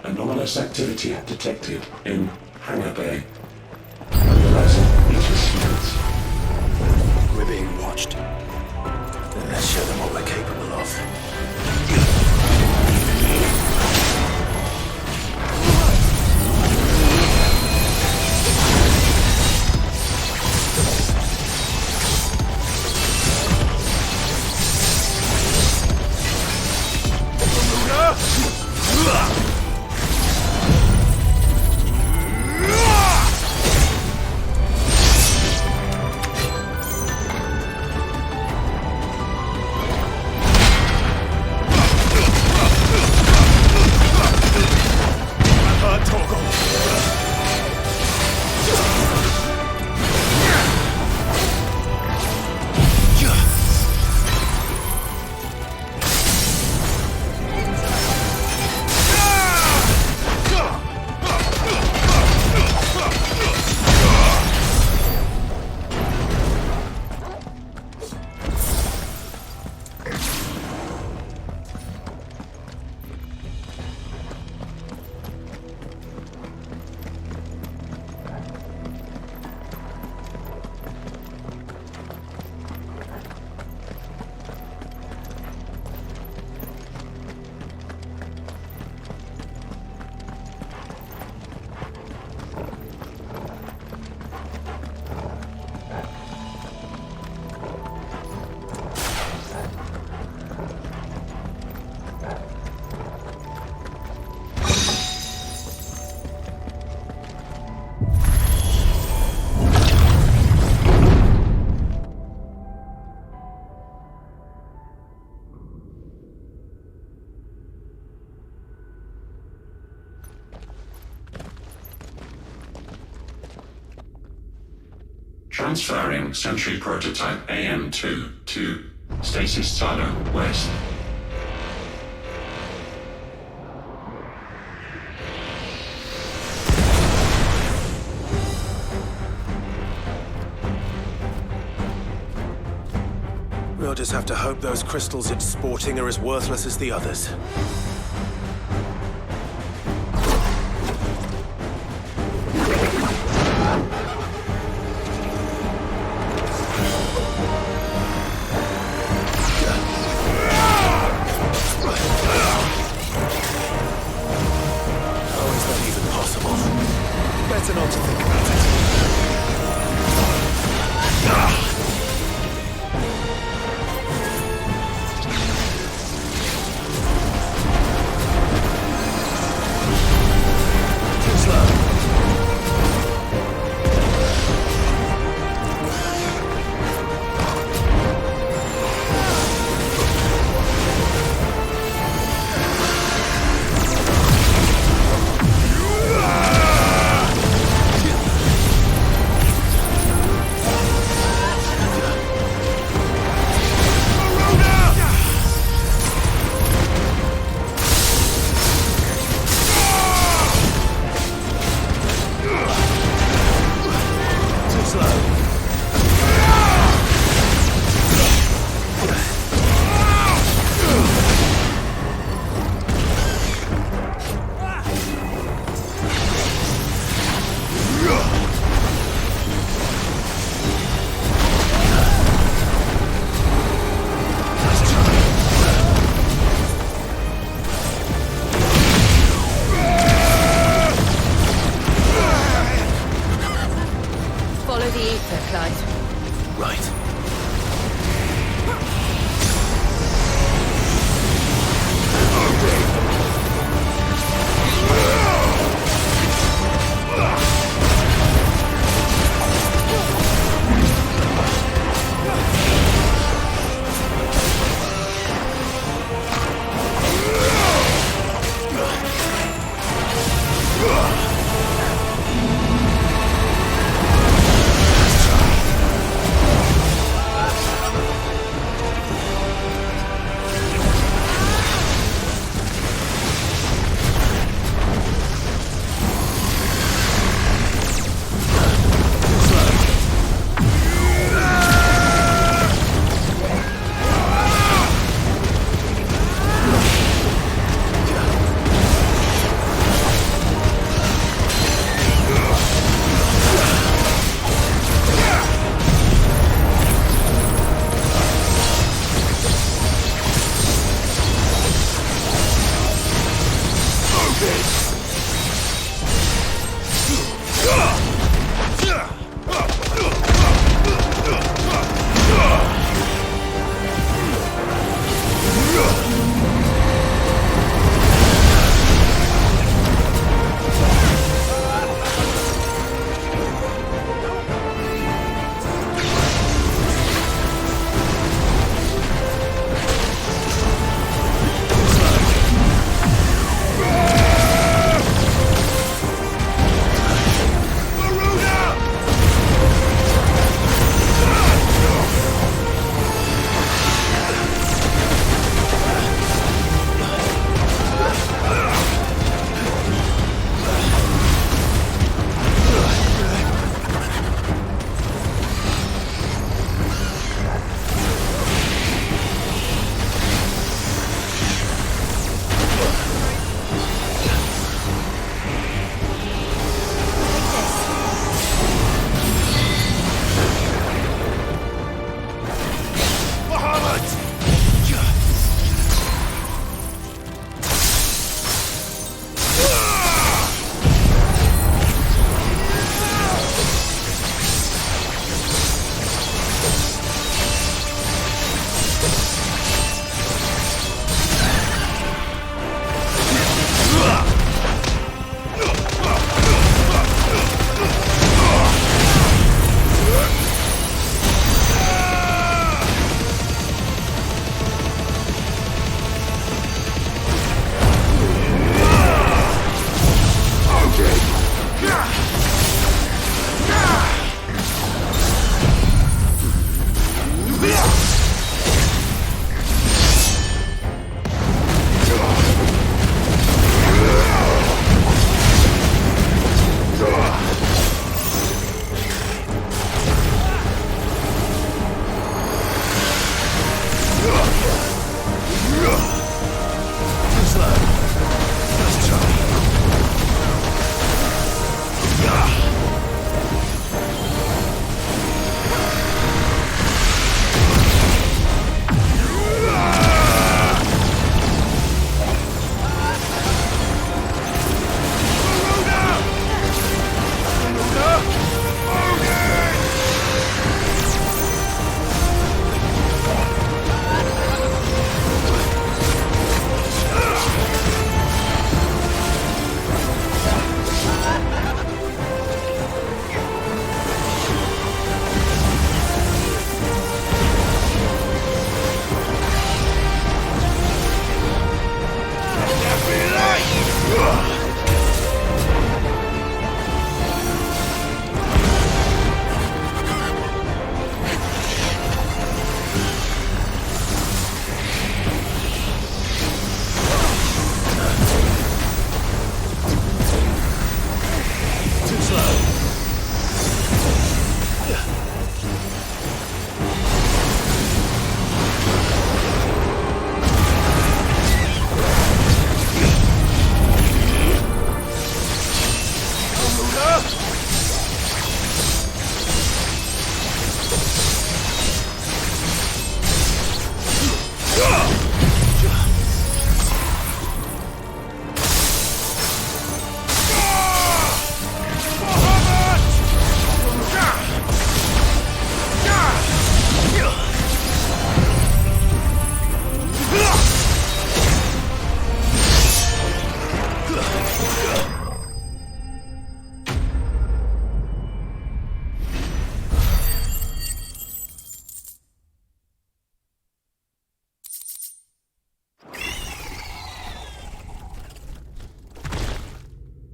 Anomalous activity detected in Hangar Bay. Analyzing instruments. We're being watched. Then let's show them what we're capable of. Transferring Sentry Prototype AM2 to Stasis Silo West. We'll just have to hope those crystals it's sporting are as worthless as the others.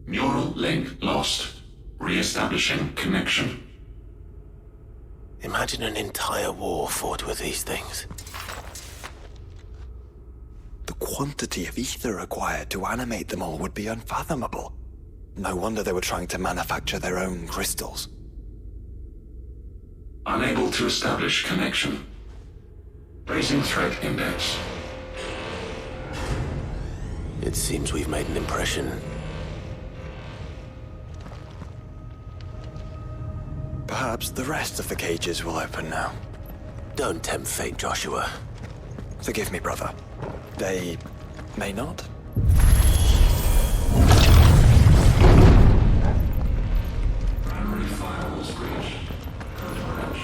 Neural link lost. Re-establishing connection. Imagine an entire war fought with these things. The quantity of ether required to animate them all would be unfathomable. No wonder they were trying to manufacture their own crystals. Unable to establish connection. Raising threat index. It seems we've made an impression. Perhaps the rest of the cages will open now. Don't tempt fate, Joshua. Forgive me, brother. They may not? Primary firewalls breached. Code orange.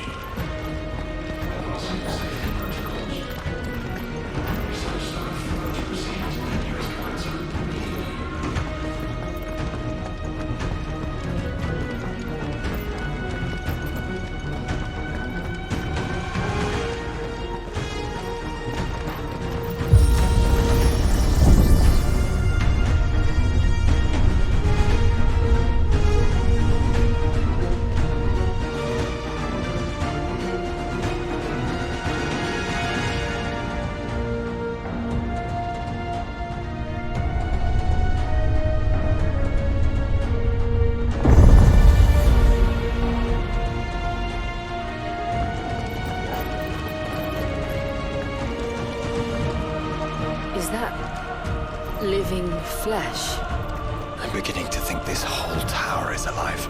Passing safety protocols. Research staff to proceed to the nearest point immediately. Is that living flesh? I'm beginning to think this whole tower is alive.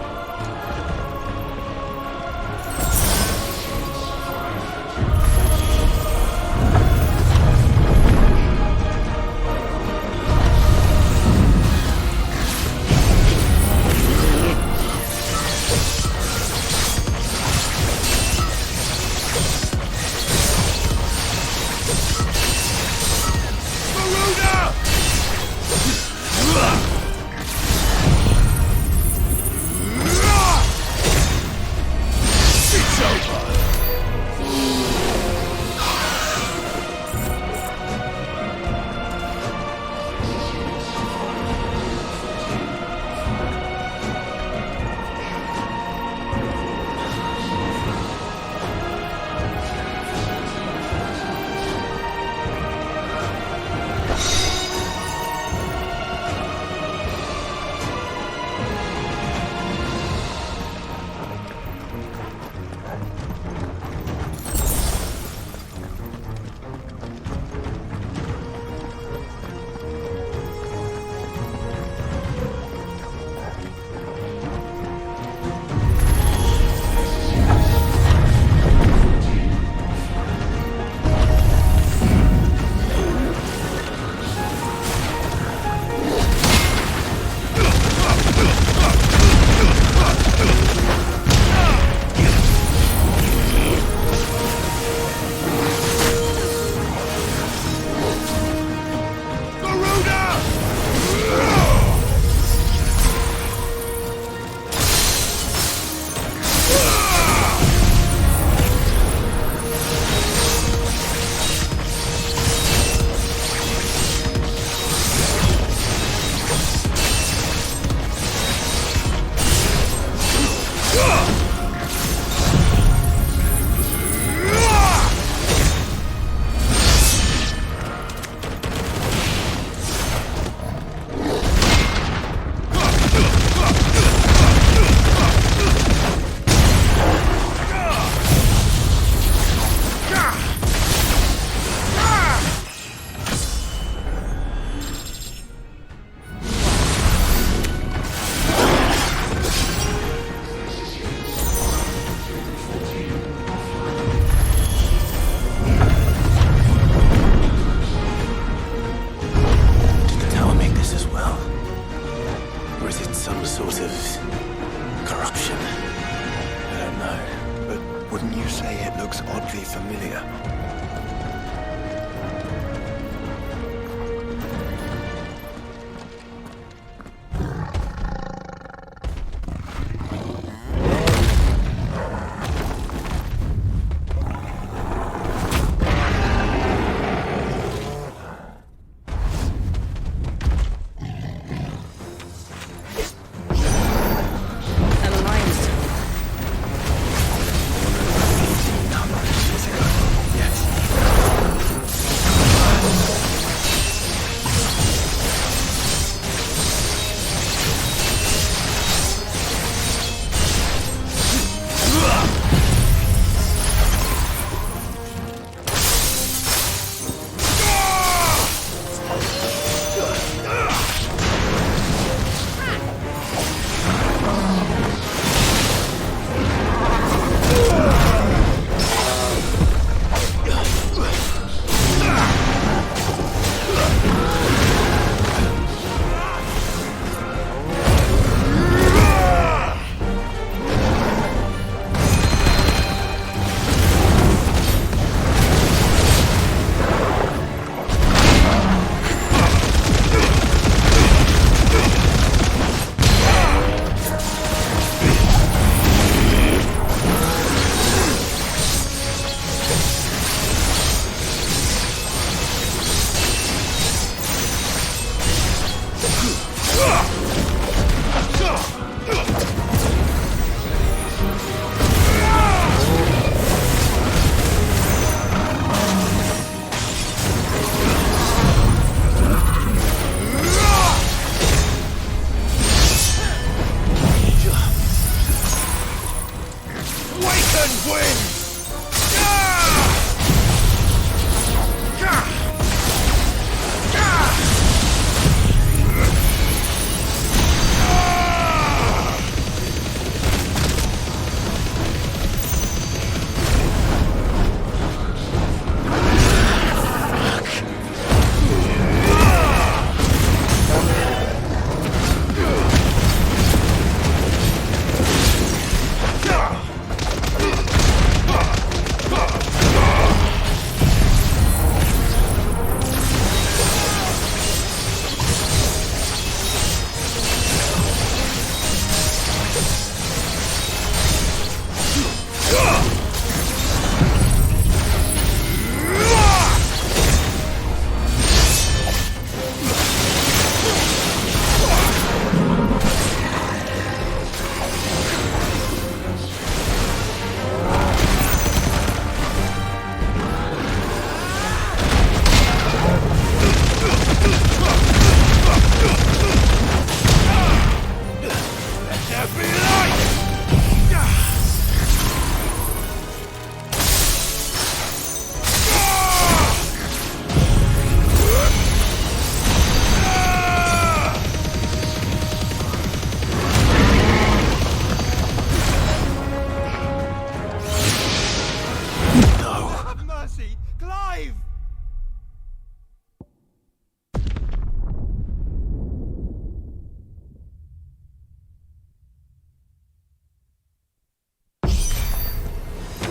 familiar.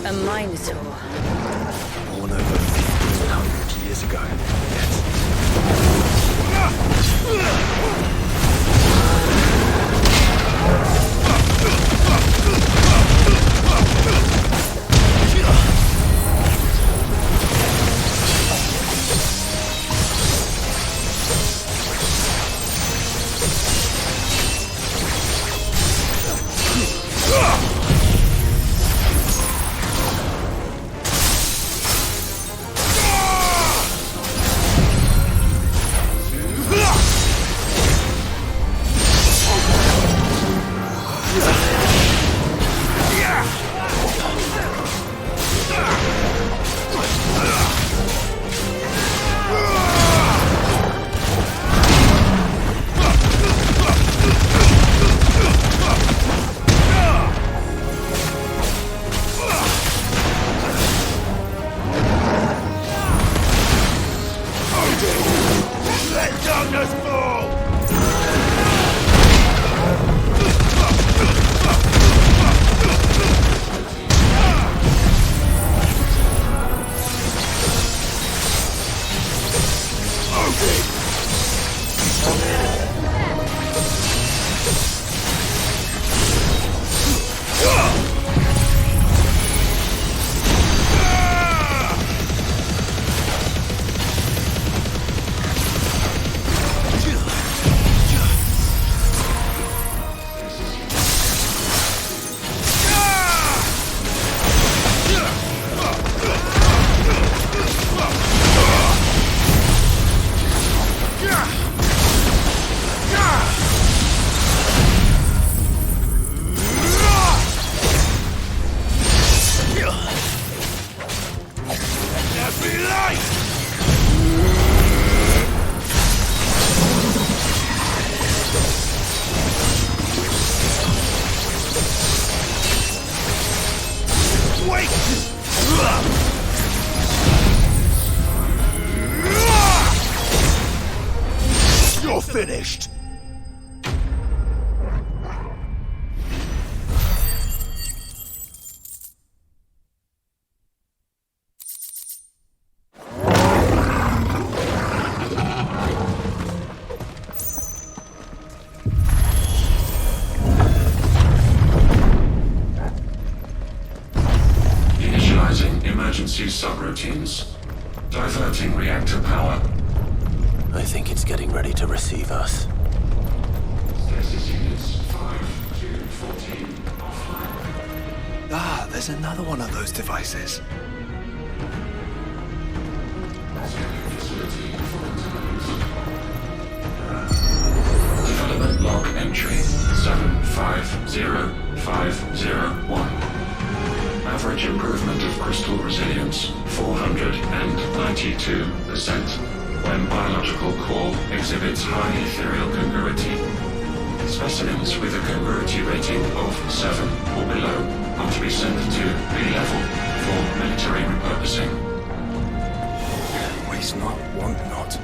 A Minotaur. Born over 1,500 years ago. You're finished! Initializing emergency subroutines. Diverting reactor power. I think it's getting ready to receive us. there's another one of those devices. Development log entry 750501. Average improvement of crystal resilience 492% when biological core exhibits high ethereal congruity. Specimens with a congruity rating of 7 or below are to be sent to B-level for military repurposing. Waste not, want not.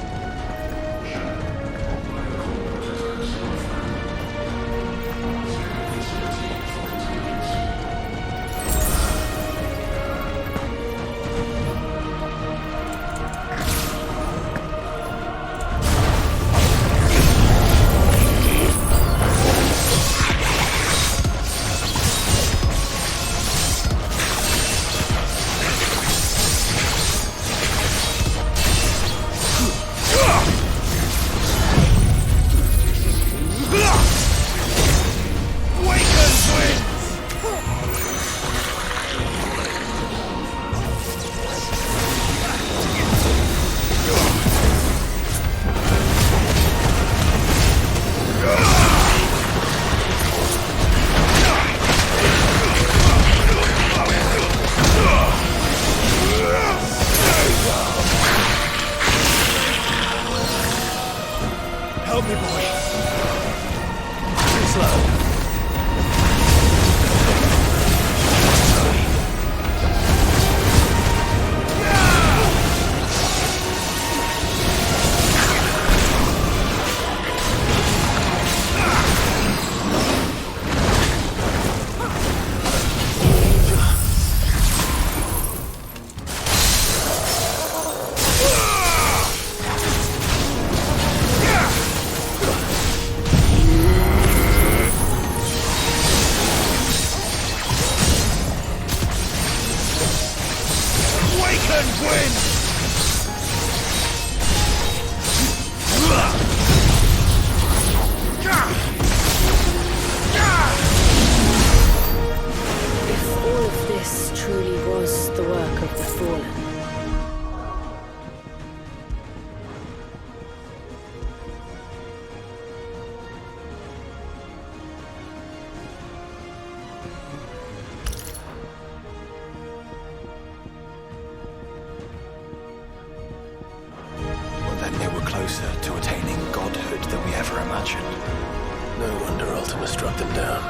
To attaining godhood than we ever imagined. No wonder Ultima struck them down.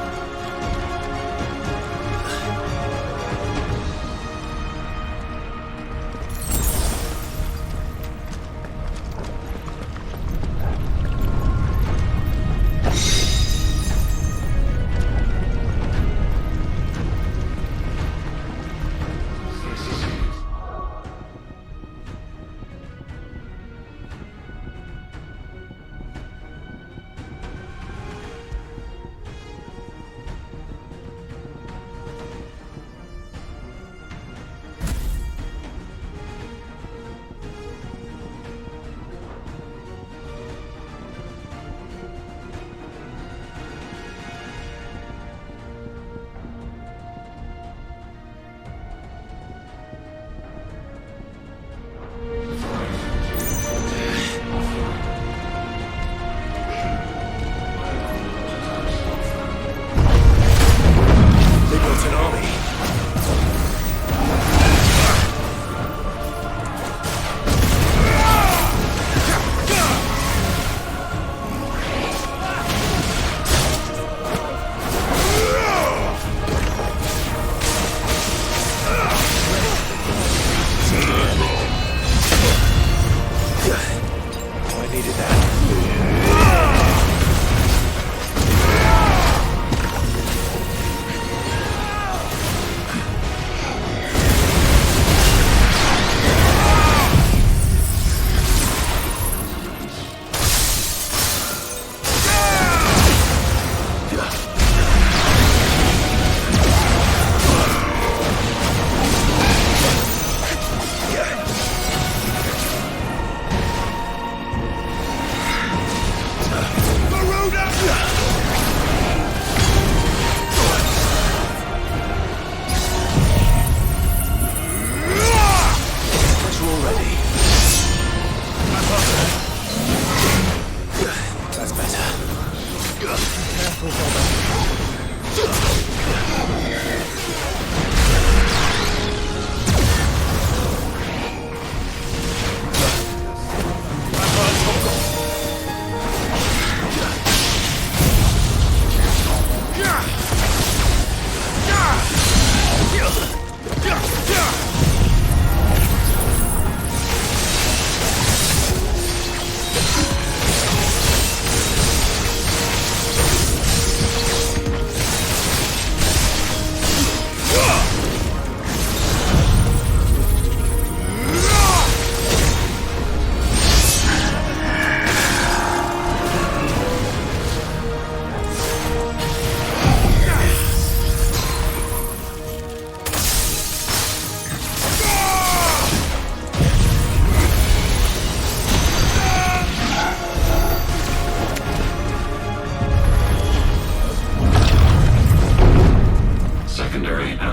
useful for them.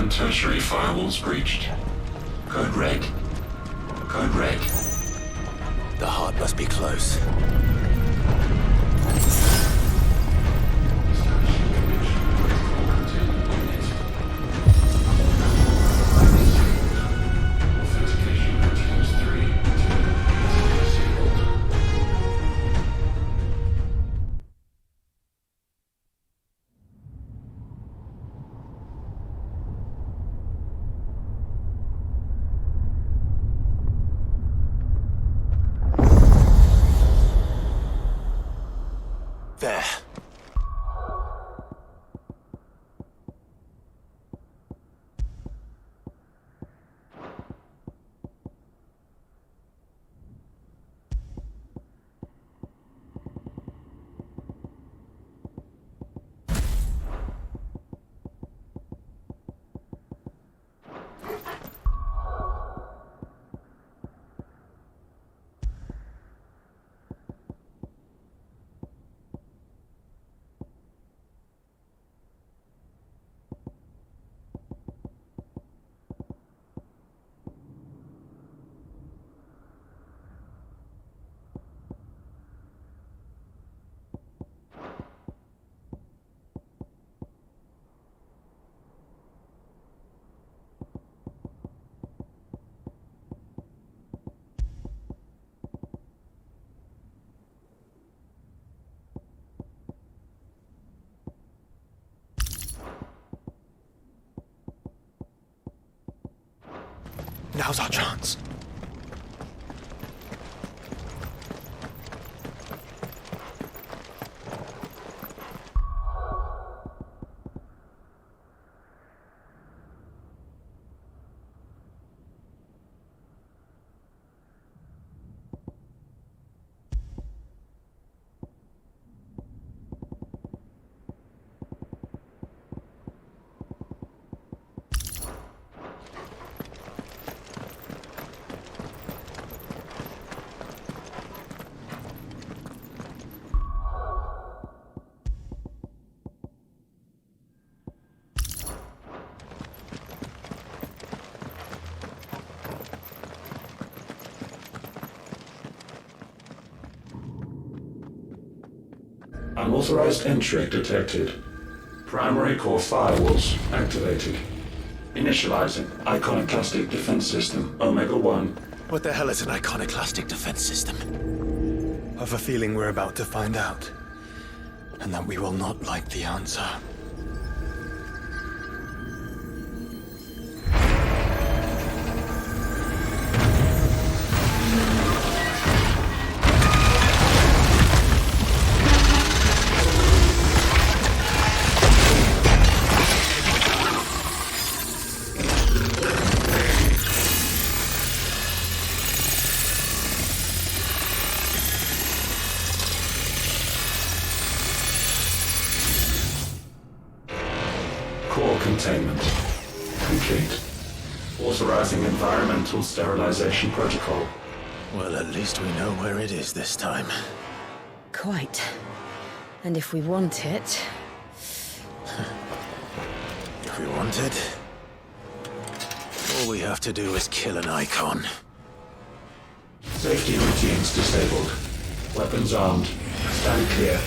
Tertiary firewalls breached. Code red. Code red. The heart must be close. There. Now's our chance. Unauthorized entry detected. Primary core firewalls activated. Initializing iconoclastic defense system Omega-1. What the hell is an iconoclastic defense system? I've a feeling we're about to find out. And that we will not like the answer. Core containment complete. Authorizing environmental sterilization protocol. Well, at least we know where it is this time. Quite. And if we want it... If we want it, all we have to do is kill an icon. Safety routines disabled. Weapons armed. Stand clear.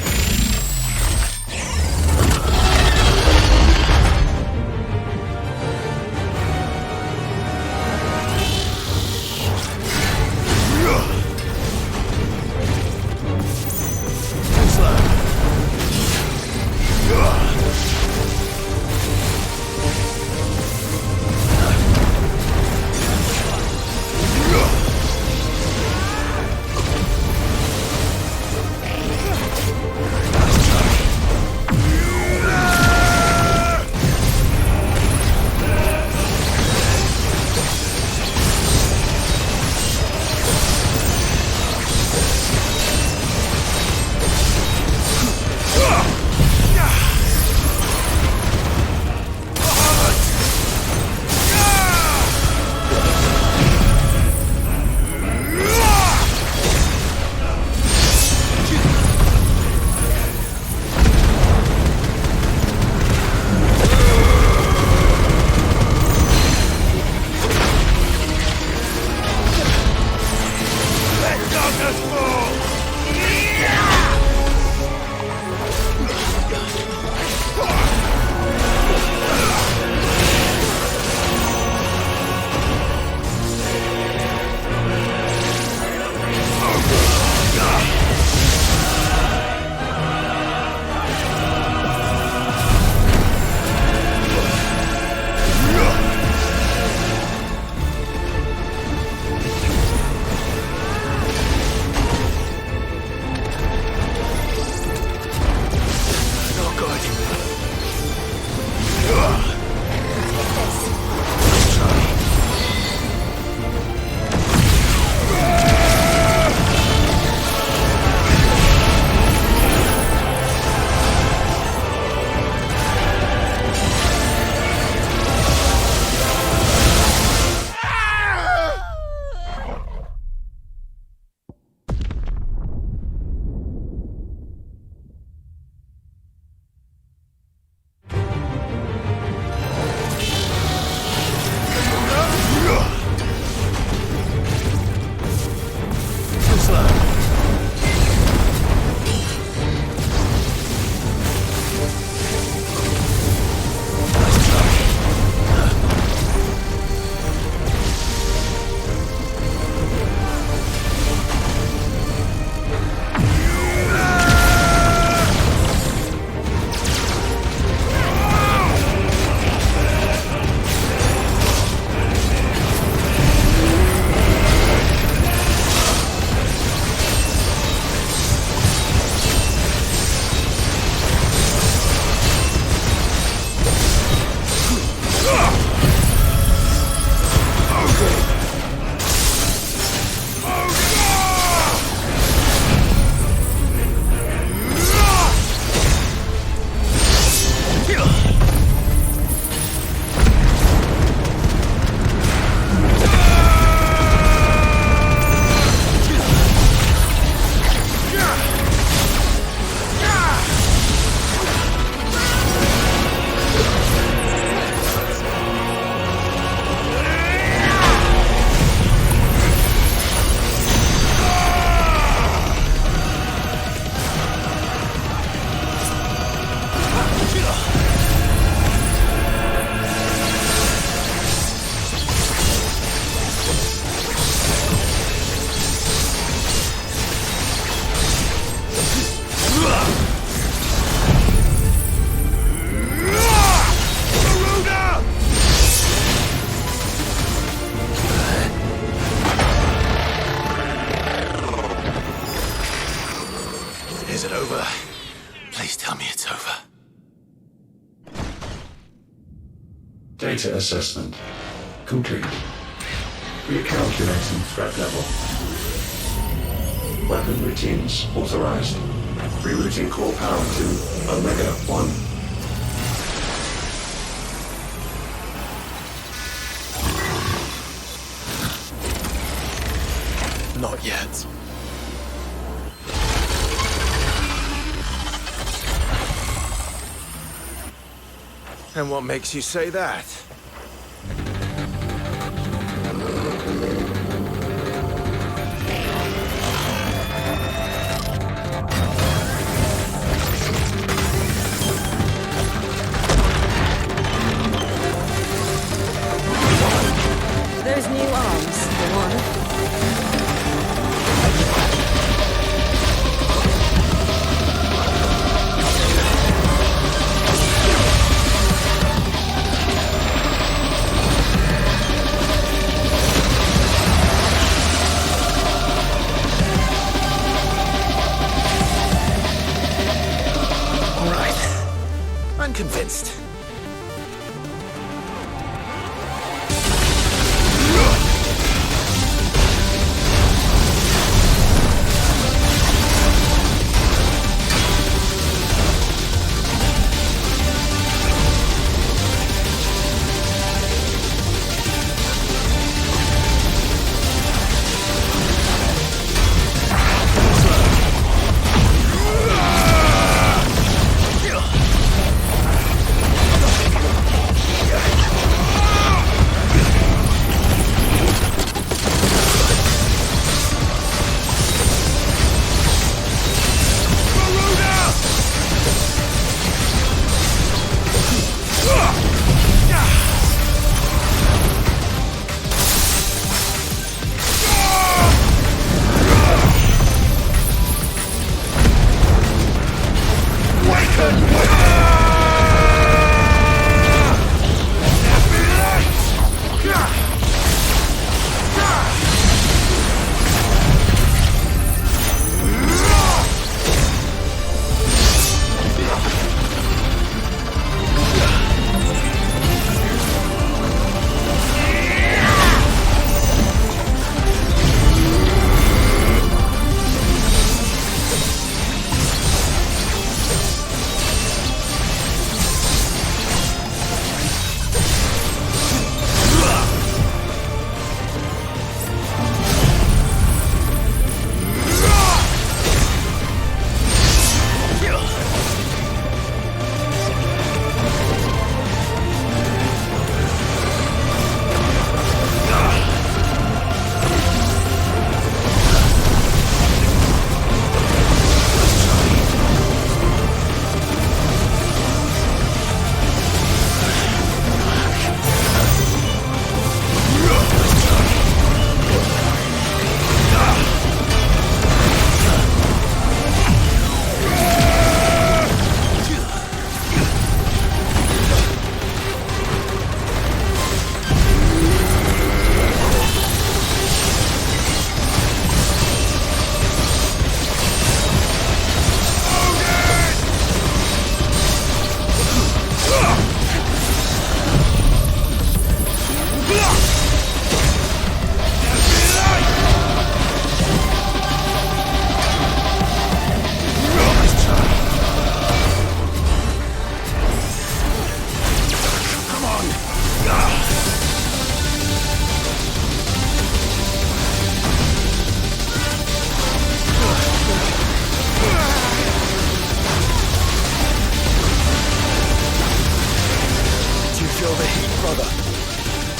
Please tell me it's over. Data assessment complete. Recalculating threat level. Weapon routines authorized. Rerouting core power to Omega 1. Not yet. And what makes you say that? Those new arms, for one. All right. I'm convinced.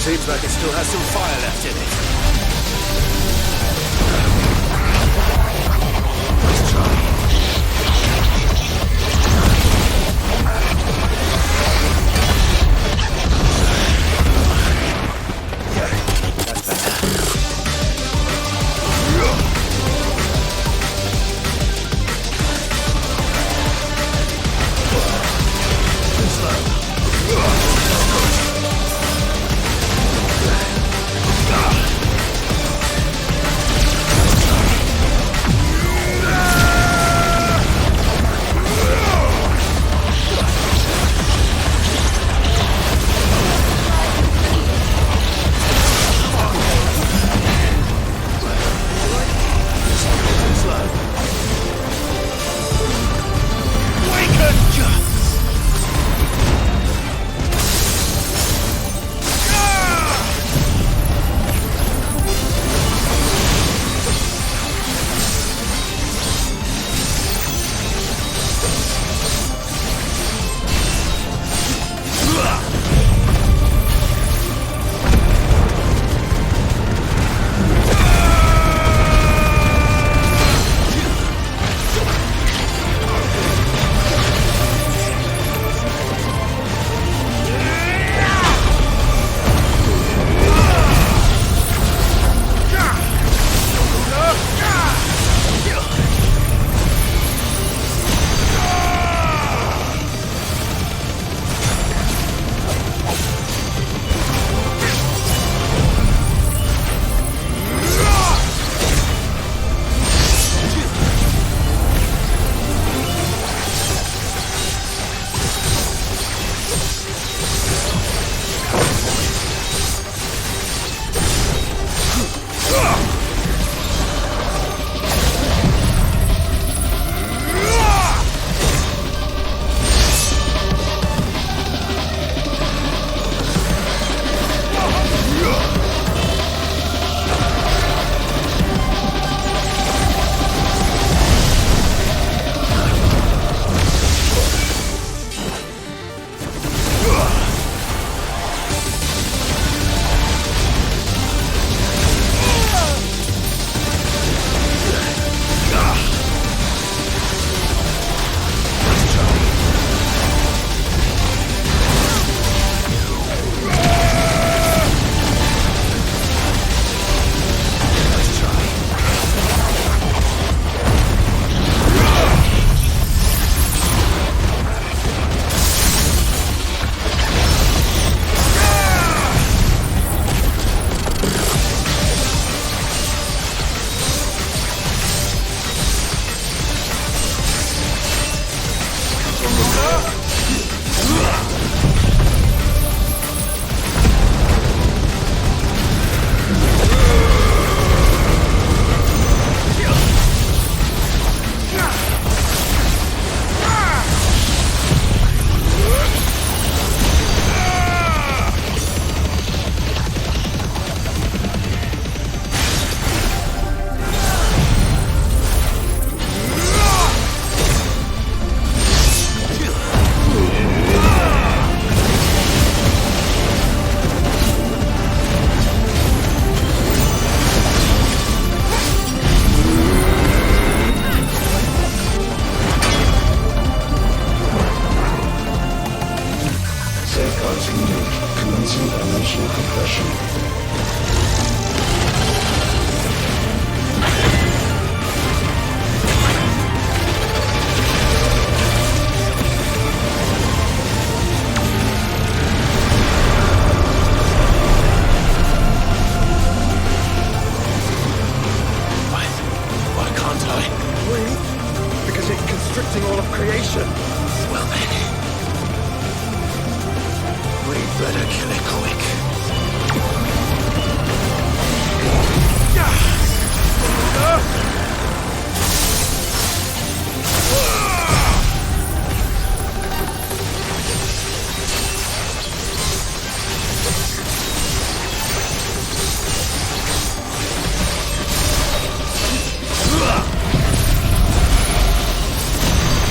Seems like it still has some fire left in it. Let's try. Yeah, that's better. Slow. two-dimensional compression. Why can't I? Breathe? Because it's constricting all of creation. Well then. We'd better kill it quick.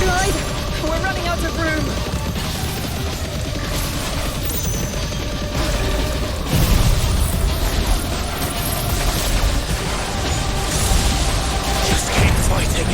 Clyde, we're running out of room. Just keep fighting.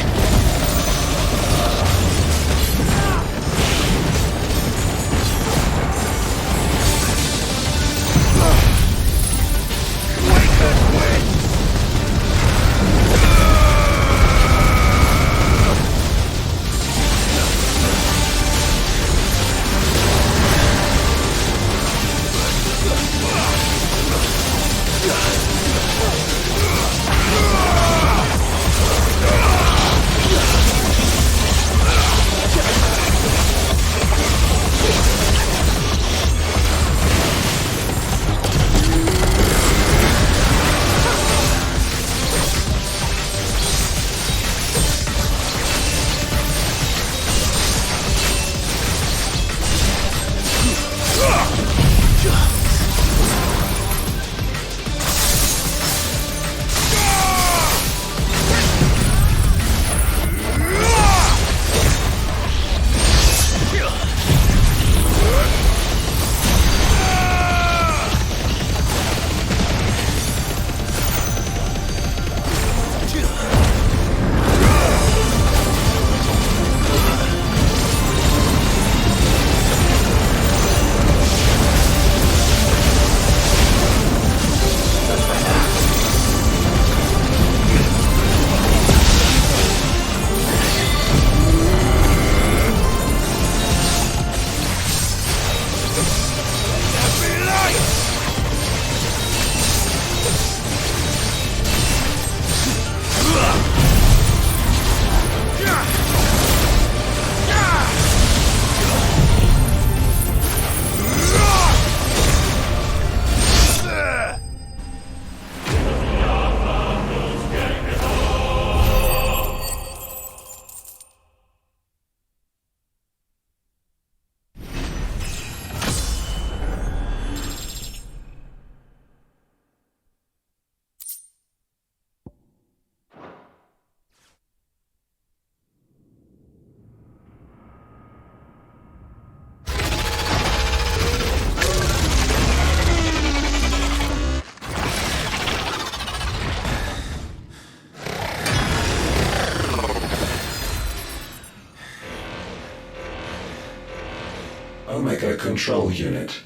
Omega Control Unit.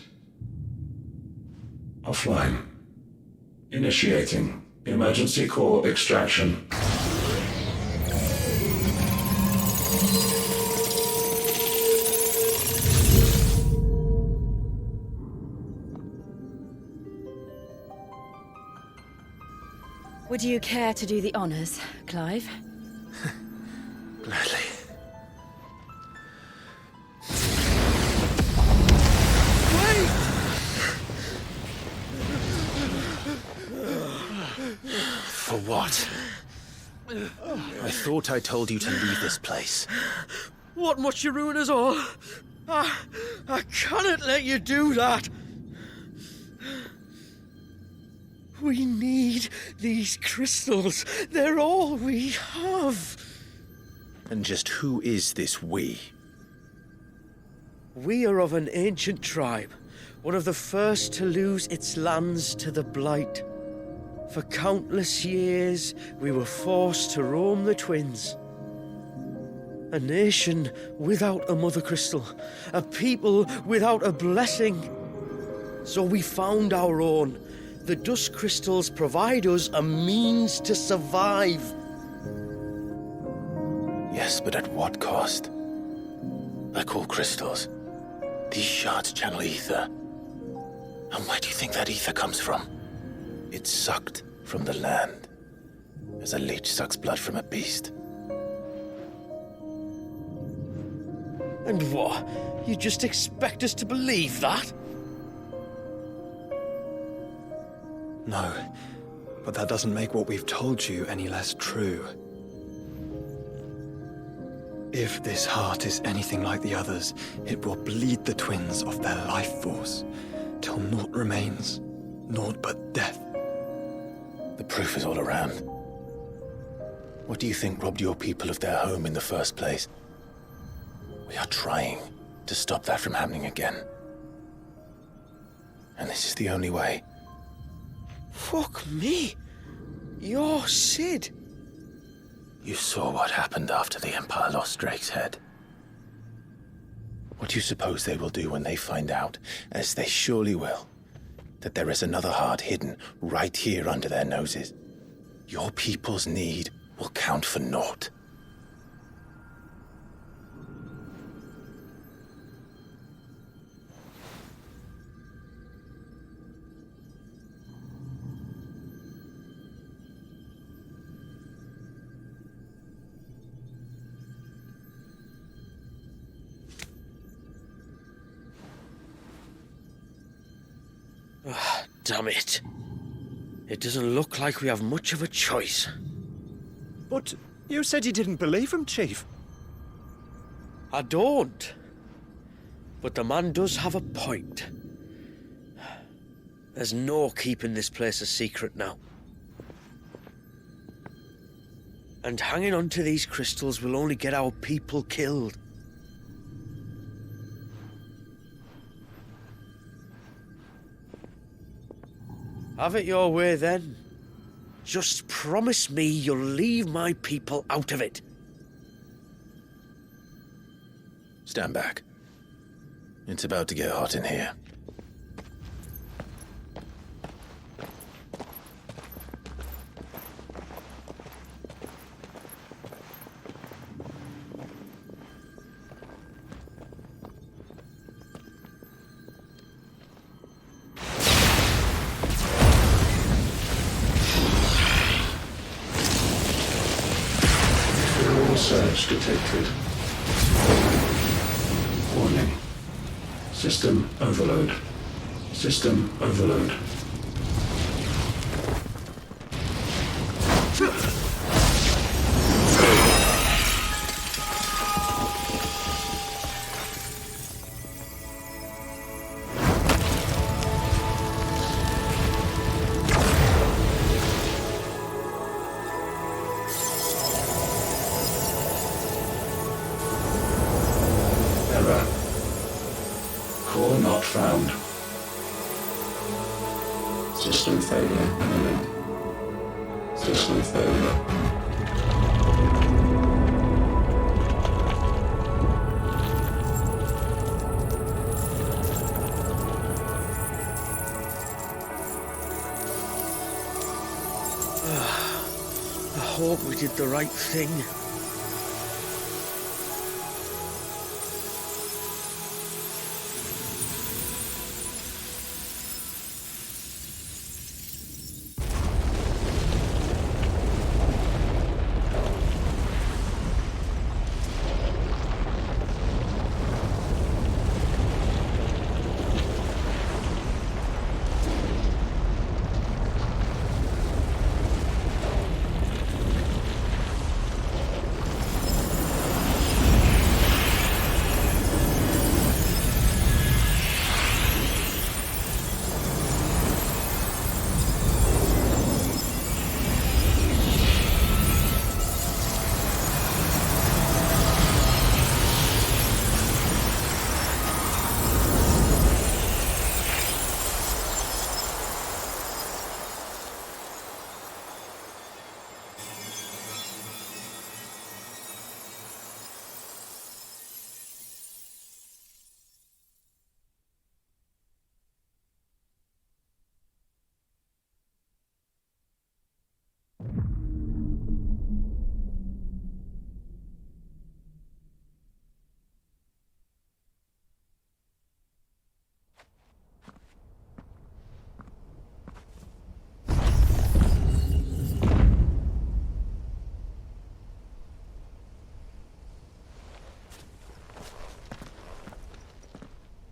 Offline. Initiating emergency core extraction. Would you care to do the honors, Clive? Gladly. For what? I thought I told you to leave this place. What must you ruin us all? I cannot let you do that. We need these crystals. They're all we have. And just who is this we? We are of an ancient tribe, one of the first to lose its lands to the Blight. For countless years, we were forced to roam the Twins. A nation without a Mother Crystal, a people without a blessing. So we found our own. The dust crystals provide us a means to survive. Yes, but at what cost? Like all crystals, these shards channel ether. And where do you think that ether comes from? It's sucked from the land, as a leech sucks blood from a beast. And what? You just expect us to believe that? No, but that doesn't make what we've told you any less true. If this heart is anything like the others, it will bleed the twins of their life force, till naught remains, naught but death. The proof is all around. What do you think robbed your people of their home in the first place? We are trying to stop that from happening again. And this is the only way. Fuck me. You're Sid. You saw what happened after the Empire lost Drake's head. What do you suppose they will do when they find out, as they surely will, that there is another heart hidden right here under their noses? Your people's need will count for naught. Damn it. It doesn't look like we have much of a choice. But you said you didn't believe him, Chief. I don't. But the man does have a point. There's no keeping this place a secret now. And hanging on to these crystals will only get our people killed. Have it your way, then. Just promise me you'll leave my people out of it. Stand back. It's about to get hot in here. Surge detected. Warning. System overload. System overload. Core not found. System failure imminent. System failure. I hope we did the right thing.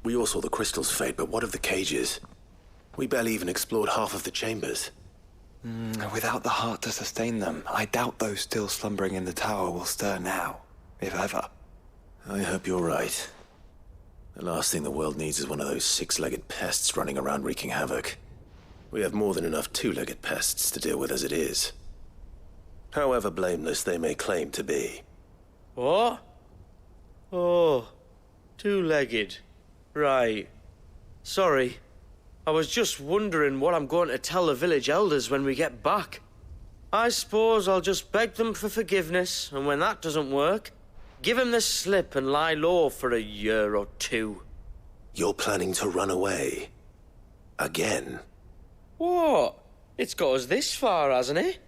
We all saw the crystals fade, but what of the cages? We barely even explored half of the chambers. Without the heart to sustain them, I doubt those still slumbering in the tower will stir now, if ever. I hope you're right. The last thing the world needs is one of those six-legged pests running around wreaking havoc. We have more than enough two-legged pests to deal with as it is. However blameless they may claim to be. What? Oh, two-legged. Right. Sorry. I was just wondering what I'm going to tell the village elders when we get back. I suppose I'll just beg them for forgiveness, and when that doesn't work, give them the slip and lie low for a year or two. You're planning to run away? Again? What? It's got us this far, hasn't it?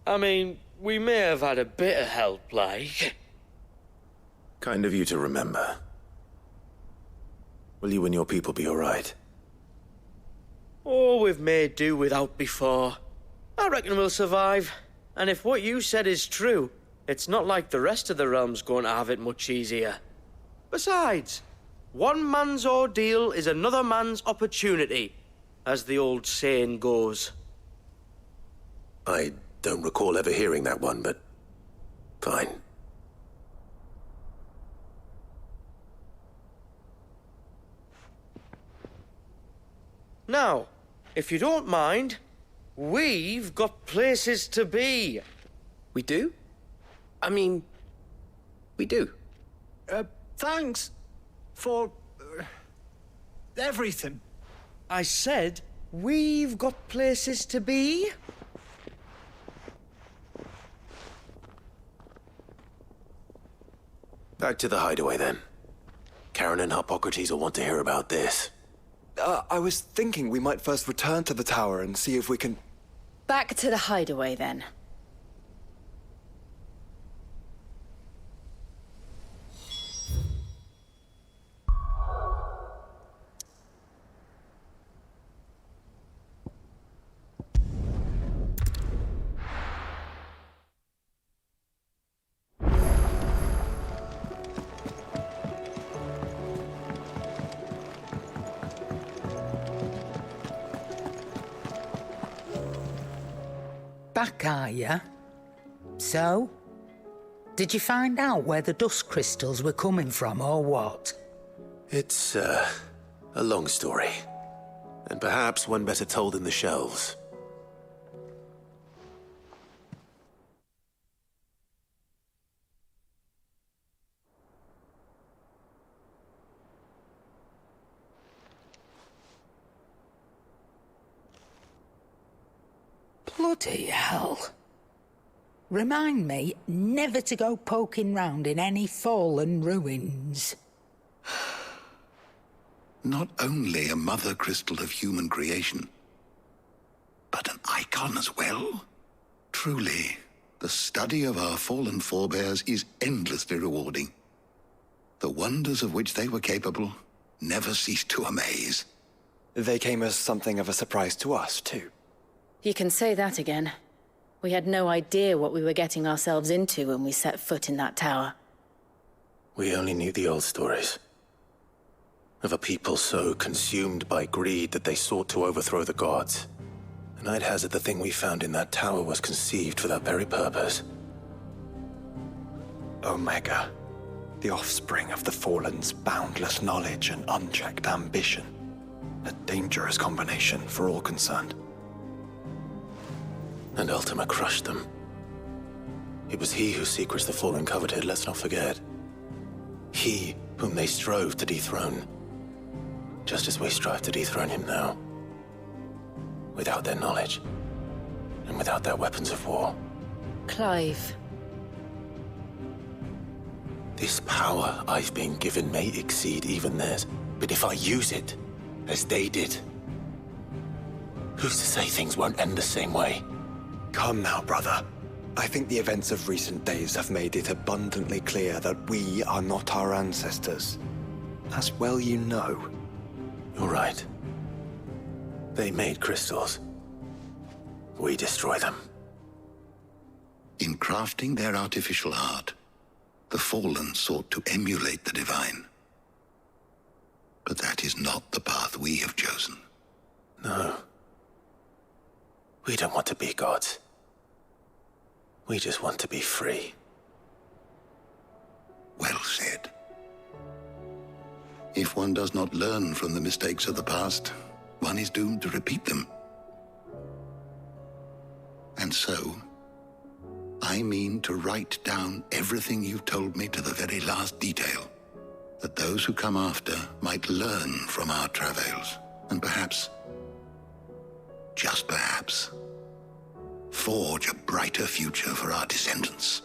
I mean, we may have had a bit of help, like. Kind of you to remember. Will you and your people be all right? Oh, we've made do without before. I reckon we'll survive. And if what you said is true, it's not like the rest of the realm's going to have it much easier. Besides, one man's ordeal is another man's opportunity, as the old saying goes. I don't recall ever hearing that one, but fine. Now, if you don't mind, we've got places to be. We do? I mean, we do. Thanks for everything. I said we've got places to be. Back to the hideaway, then. Karen and Hippocrates will want to hear about this. I was thinking we might first return to the tower and see if we can... Back to the hideaway, then. Back, are ya? So? Did you find out where the dust crystals were coming from, or what? It's, a long story. And perhaps one better told in the shelves. Bloody hell. Remind me never to go poking round in any fallen ruins. Not only a mother crystal of human creation, but an icon as well. Truly, the study of our fallen forebears is endlessly rewarding. The wonders of which they were capable never ceased to amaze. They came as something of a surprise to us, too. You can say that again. We had no idea what we were getting ourselves into when we set foot in that tower. We only knew the old stories. Of a people so consumed by greed that they sought to overthrow the gods. And I'd hazard the thing we found in that tower was conceived for that very purpose. Omega. The offspring of the Fallen's boundless knowledge and unchecked ambition. A dangerous combination for all concerned. And Ultima crushed them. It was he whose secrets the Fallen coveted, let's not forget. He whom they strove to dethrone. Just as we strive to dethrone him now. Without their knowledge. And without their weapons of war. Clive. This power I've been given may exceed even theirs. But if I use it, as they did, who's to say things won't end the same way? Come now, brother. I think the events of recent days have made it abundantly clear that we are not our ancestors. As well you know. You're right. They made crystals. We destroy them. In crafting their artificial art, the Fallen sought to emulate the divine. But that is not the path we have chosen. No. We don't want to be gods. We just want to be free. Well said. If one does not learn from the mistakes of the past, one is doomed to repeat them. And so, I mean to write down everything you've told me to the very last detail, that those who come after might learn from our travails, and perhaps, just perhaps, forge a brighter future for our descendants.